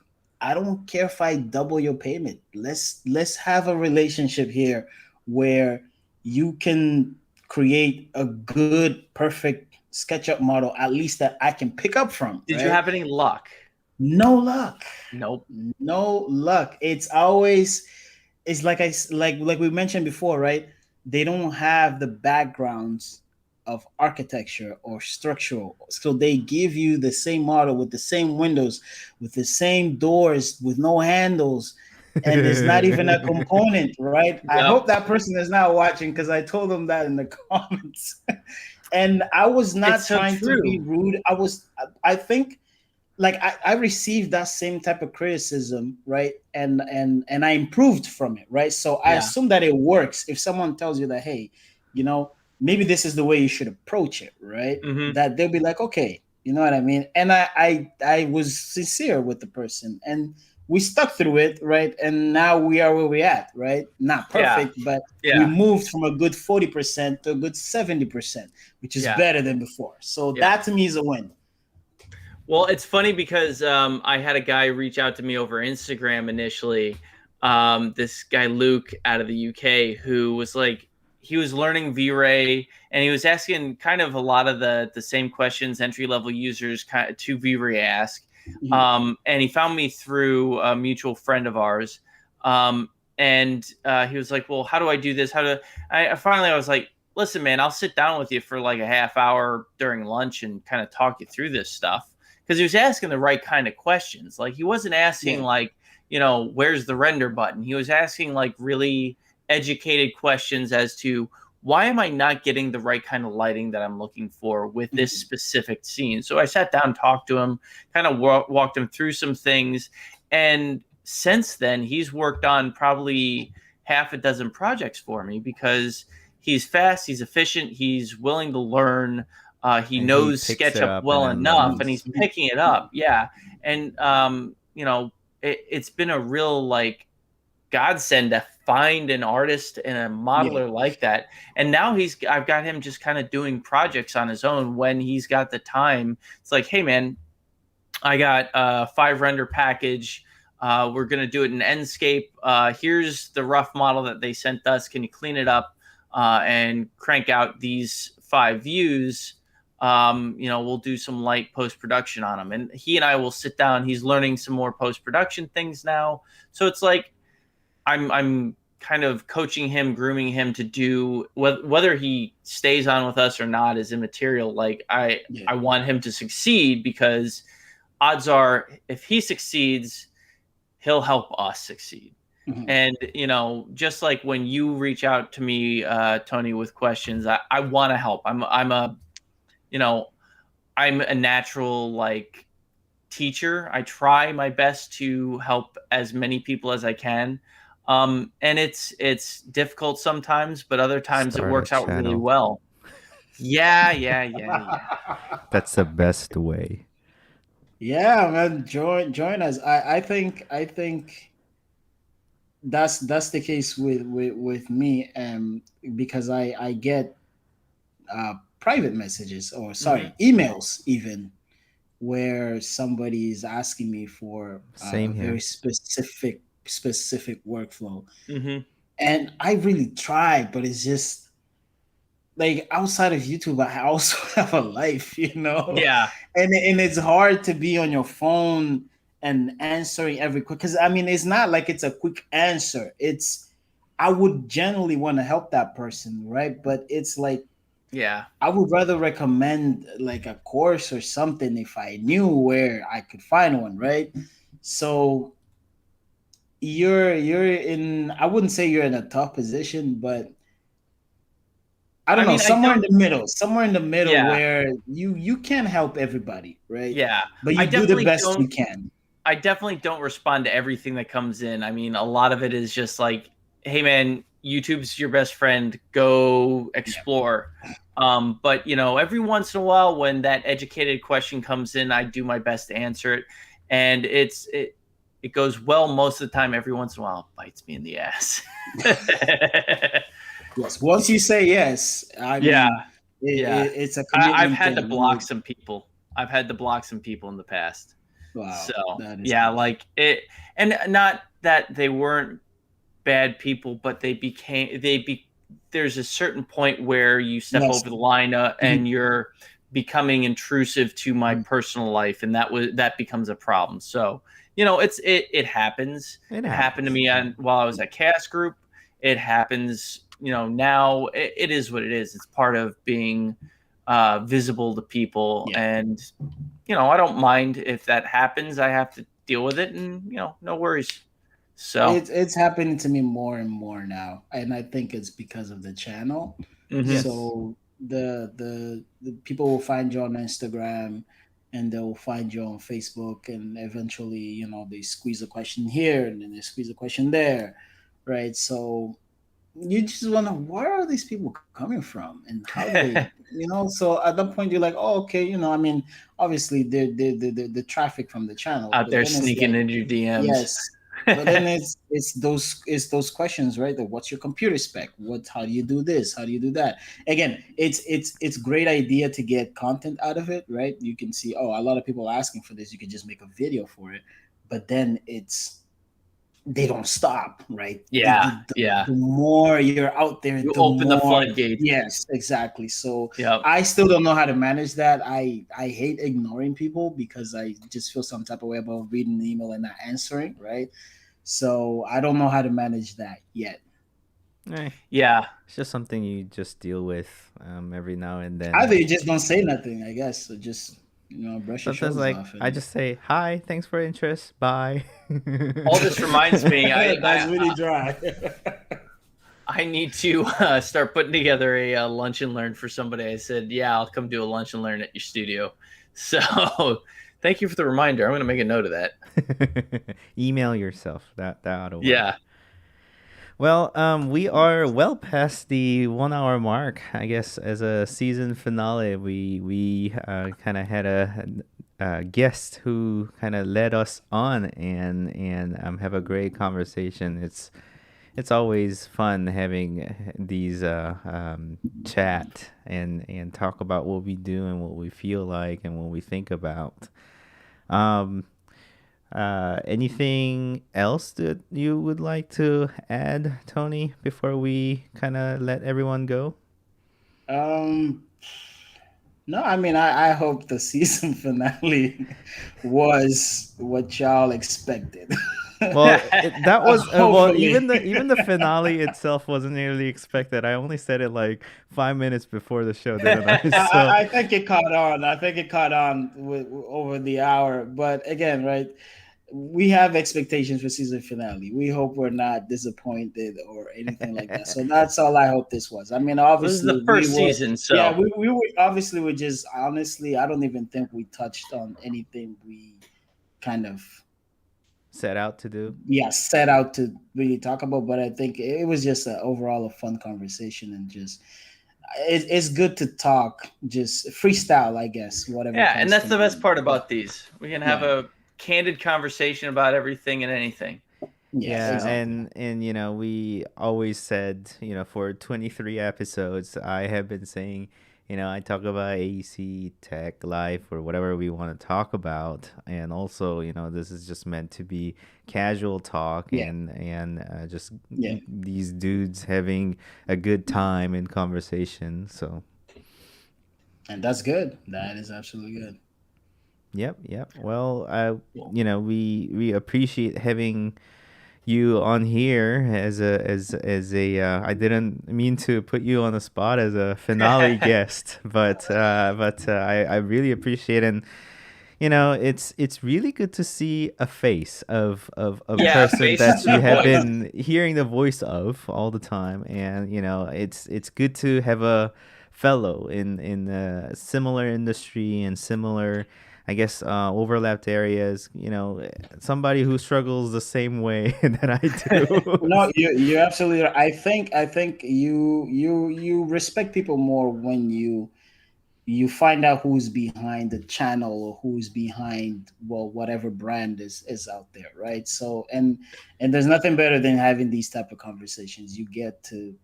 I don't care if I double your payment. Let's have a relationship here where you can create a good, perfect SketchUp model, at least that I can pick up from. Did you have any luck? No luck. Nope. No luck. It's always, it's like we mentioned before, right? They don't have the backgrounds of architecture or structural. So they give you the same model with the same windows, with the same doors, with no handles, and it's not even a component, right? Yep. I hope that person is not watching, because I told them that in the comments. And I was not trying to be rude. I think, like I received that same type of criticism, right? And I improved from it, right? So I assume that it works. If someone tells you that, hey, you know, maybe this is the way you should approach it, right? Mm-hmm. That they'll be like, okay, you know what I mean? And I was sincere with the person, and we stuck through it, right? And now we are where we're at, right? Not perfect, but we moved from a good 40% to a good 70%, which is better than before. So that to me is a win. Well, it's funny because I had a guy reach out to me over Instagram initially. This guy, Luke, out of the UK, who was like, he was learning V-Ray, and he was asking kind of a lot of the same questions entry-level users to V-Ray ask. Mm-hmm. And he found me through a mutual friend of ours. And he was like, well, how do I do this? I was like, listen, man, I'll sit down with you for like a half hour during lunch and kind of talk you through this stuff. Because he was asking the right kind of questions. Like he wasn't asking like, where's the render button? He was asking like really educated questions as to why am I not getting the right kind of lighting that I'm looking for with this specific scene? So I sat down, talked to him, kind of walked him through some things. And since then, he's worked on probably half a dozen projects for me because he's fast, he's efficient, he's willing to learn. He And knows he picks it SketchUp up well and then enough, and learns. he's picking it up. Yeah. And, it's been a real like godsend to find an artist and a modeler like that. And now I've got him just kind of doing projects on his own when he's got the time. It's like, hey man, I got a 5 render package. We're going to do it in Enscape. Here's the rough model that they sent us. Can you clean it up and crank out these 5 views? We'll do some light post-production on them. And he and I will sit down. He's learning some more post-production things now. So it's like, I'm kind of coaching him, grooming him to do whether he stays on with us or not is immaterial. Like I want him to succeed because odds are if he succeeds, he'll help us succeed. And, just like when you reach out to me, Tony, with questions, I want to help. I'm a natural like teacher. I try my best to help as many people as I can. And it's difficult sometimes, but other times it works out really well. Yeah. That's the best way. Yeah, man, join us. I think that's the case with me, because I get private messages, or sorry, emails even, where somebody is asking me for Same here. very specific workflow. And I really try, but it's just like outside of YouTube, I also have a life, Yeah. And it's hard to be on your phone and answering every quick, because I mean, it's not like it's a quick answer. I would generally want to help that person, right? But it's like, yeah, I would rather recommend like a course or something if I knew where I could find one, right? So you're in, I wouldn't say you're in a tough position, but I don't know, somewhere in the middle where you can't help everybody, right? Yeah. But you do the best you can. I definitely don't respond to everything that comes in. I mean, a lot of it is just like, hey man, YouTube's your best friend. Go explore. But every once in a while when that educated question comes in, I do my best to answer it. And it goes well most of the time. Every once in a while, it bites me in the ass. Yes. Once you say yes, it's a commitment. I've had to block some people. I've had to block some people in the past. Wow. So yeah, nice. Like it, and not that they weren't bad people, but there's a certain point where you step over the line and you're becoming intrusive to my personal life, and that becomes a problem. So it happens. It happened to me while I was at Cast Group. It happens. Now it is what it is. It's part of being visible to people, and I don't mind if that happens. I have to deal with it, and no worries. So it's happening to me more and more now, and I think it's because of the channel. So the people will find you on Instagram, and they'll find you on Facebook, and eventually they squeeze a question here and then they squeeze a question there, right? So you just wonder, where are these people coming from and how do they so at that point you're like, oh, okay, I mean, obviously the traffic from the channel out there sneaking into your DMs. Yes. But then it's those questions, right? What's your computer spec? How do you do this? How do you do that? Again, it's great idea to get content out of it, right? You can see, oh, a lot of people are asking for this. You can just make a video for it. But then they don't stop, right? Yeah. The more you're out there, you open the floodgates. Yes, exactly. So I still don't know how to manage that. I hate ignoring people because I just feel some type of way about reading the email and not answering, right? So I don't know how to manage that yet. Yeah. It's just something you just deal with every now and Either then. you just don't say nothing, I guess. So just brush your Sometimes, shoulders like, off, I and just say hi, thanks for interest, bye. All this reminds me, that's really dry. I need to start putting together a lunch and learn for somebody. I said, yeah, I'll come do a lunch and learn at your studio. So thank you for the reminder. I'm going to make a note of that. Email yourself. That ought to work. Yeah. Well, we are well past the 1 hour mark. I guess as a season finale, we kind of had a guest who kind of led us on and have a great conversation. It's always fun having these chat and talk about what we do and what we feel like and what we think about. Um, Anything else that you would like to add, Tony, before we kind of let everyone go? um, no, I mean, I hope the season finale was what y'all expected. Well, that was well. Hopefully. Even the finale itself wasn't really expected. I only said it like 5 minutes before the show, didn't I? So I think it caught on. I think it caught on over the hour. But again, right, we have expectations for season finale. We hope we're not disappointed or anything like that. So that's all I hope this was. I mean, This is the obviously we first were, season, yeah, so we were obviously we just honestly, I don't even think we touched on anything we kind of set out to do. set out to really talk about. But I think it was just overall a fun conversation and just it's good to talk, just freestyle, I guess, whatever yeah, and comes that's to the best mind. part about these. We can have Yeah, a candid conversation about everything and anything. yeah, Yeah, exactly. and we always said, for 23 episodes, I have been saying, I talk about AC, tech, life, or whatever we want to talk about, and also, this is just meant to be casual talk Yeah, and just yeah, these dudes having a good time in conversation. So, and that's good. That is absolutely good. yep, yep. Well, Cool. we appreciate having you on here as a I didn't mean to put you on the spot as a finale guest, but I really appreciate, and it's really good to see a face of a Yeah, person faces that to you the have voice. been hearing the voice of all the time, and it's good to have a fellow in a similar industry and similar, I guess, overlapped areas, somebody who struggles the same way that I do. No, you're absolutely right. I think you respect people more when you find out who's behind the channel or who's behind, well, whatever brand is out there, right? So and there's nothing better than having these type of conversations. You get to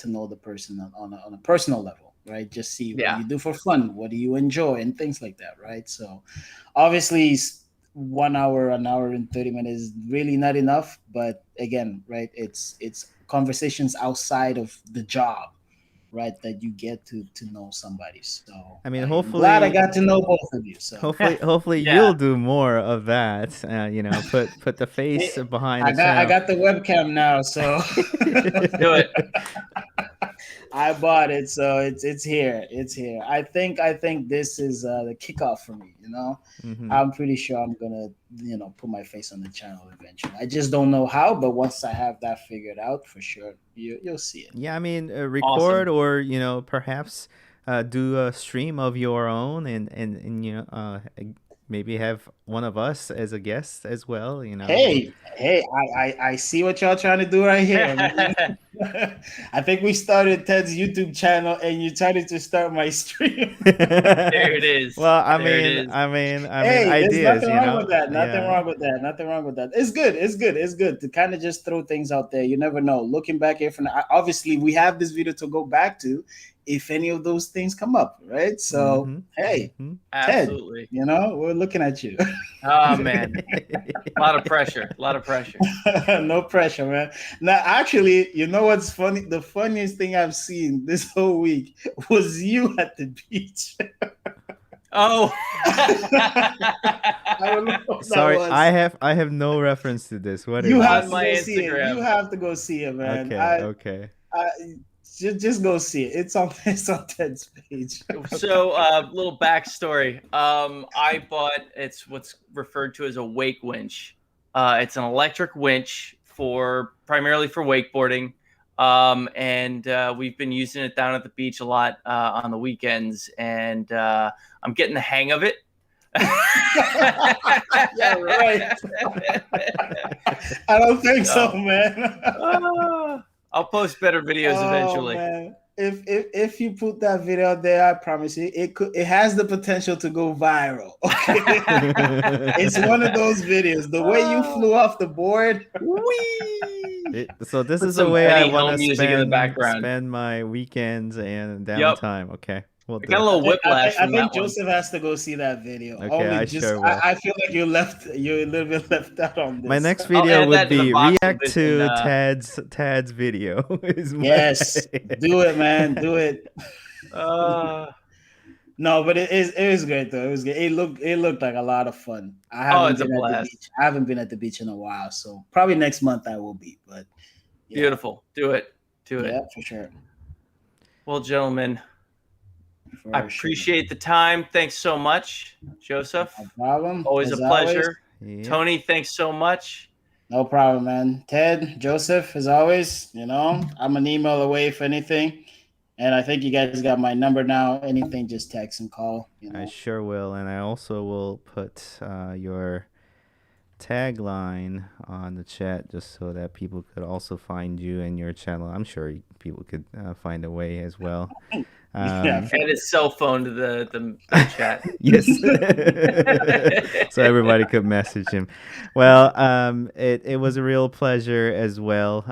know the person on a personal level, right? Just see what do Yeah. you do for fun, what do you enjoy, and things like that, right? So obviously 1 hour, an hour and 30 minutes is really not enough, but again, right, it's conversations outside of the job, right, that you get to know somebody. So I mean, I'm glad I hopefully got to know both of you. So hopefully Yeah. you'll do more of that. Put the face behind I the got I channel. got the webcam now, so Let's do it. I bought it, so it's here. It's here. I think this is the kickoff for me. Hmm. I'm pretty sure I'm gonna put my face on the channel eventually. I just don't know how, but once I have that figured out, for sure you'll see it. Yeah, I mean, record Awesome. or perhaps do a stream of your own, and maybe have one of us as a guest as well. Hey, I see what y'all trying to do right here, man. I think we started Ted's YouTube channel, and you tried to start my stream. There it is. Well, I There it mean, is. Hey, there's ideas. nothing wrong with that. Nothing Yeah. wrong with that. Nothing wrong with that. It's good. It's good. It's good to kind of just throw things out there. You never know. Looking back here from obviously we have this video to go back to if any of those things come up, right? So Mm-hmm. hey, Mm-hmm. Ted, Absolutely. we're looking at you. Oh man. A lot of pressure. A lot of pressure. No pressure, man. Now, actually, you know what's funny? The funniest thing I've seen this whole week was you at the beach. Oh. I don't know what that Sorry, was. I have no reference to this. What You is have On this? to my go see it. You Instagram. have to go see it, man. Okay, okay. Just go see it. It's on Ted's page. So, little backstory. I bought it's what's referred to as a wake winch. It's an electric winch for primarily for wakeboarding. And we've been using it down at the beach a lot on the weekends, and I'm getting the hang of it. Yeah, right. I don't think so, man. I'll post better videos eventually. Man. If you put that video there, I promise you, it has the potential to go viral. Okay? It's one of those videos. The way you flew off the board. So this Put is the some way I Benny Hill want to music in the background. spend my weekends and downtime. Okay. We'll I do got a it. little whiplash I from think that one. Joseph has to go see that video. Okay, Only I just sure will. I feel like you're a little bit left out on this. My next I'll video add would that to the be box react of it to and, Tad's video. Yes, do it, man. Do it. No, but it was great though. It was good. It looked like a lot of fun. It's a blast. I haven't been at the beach in a while, so probably next month I will be. But yeah. Beautiful. Do it. Yeah, for sure. Well, gentlemen, I appreciate the time. Thanks so much, Joseph. No problem. Always a pleasure. Yeah. Tony, thanks so much. No problem, man. Ted, Joseph, as always, I'm an email away if anything. And I think you guys got my number now. Anything, just text and call. I sure will. And I also will put your tagline on the chat just so that people could also find you and your channel. I'm sure people could find a way as well. And his cell phone to the chat. Yes. So everybody could message him. Well, it was a real pleasure as well.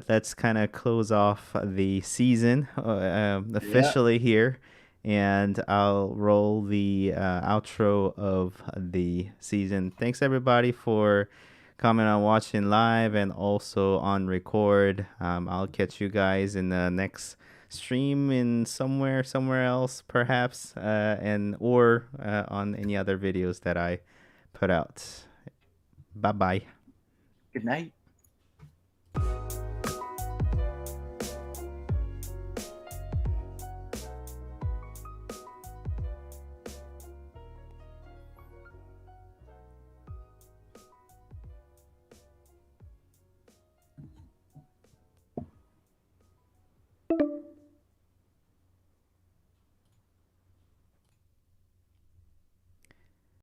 Let's kind of close off the season officially here. And I'll roll the outro of the season. Thanks everybody for coming on watching live and also on record. I'll catch you guys in the next stream in somewhere else perhaps or on any other videos that I put out. Bye-bye. Good night.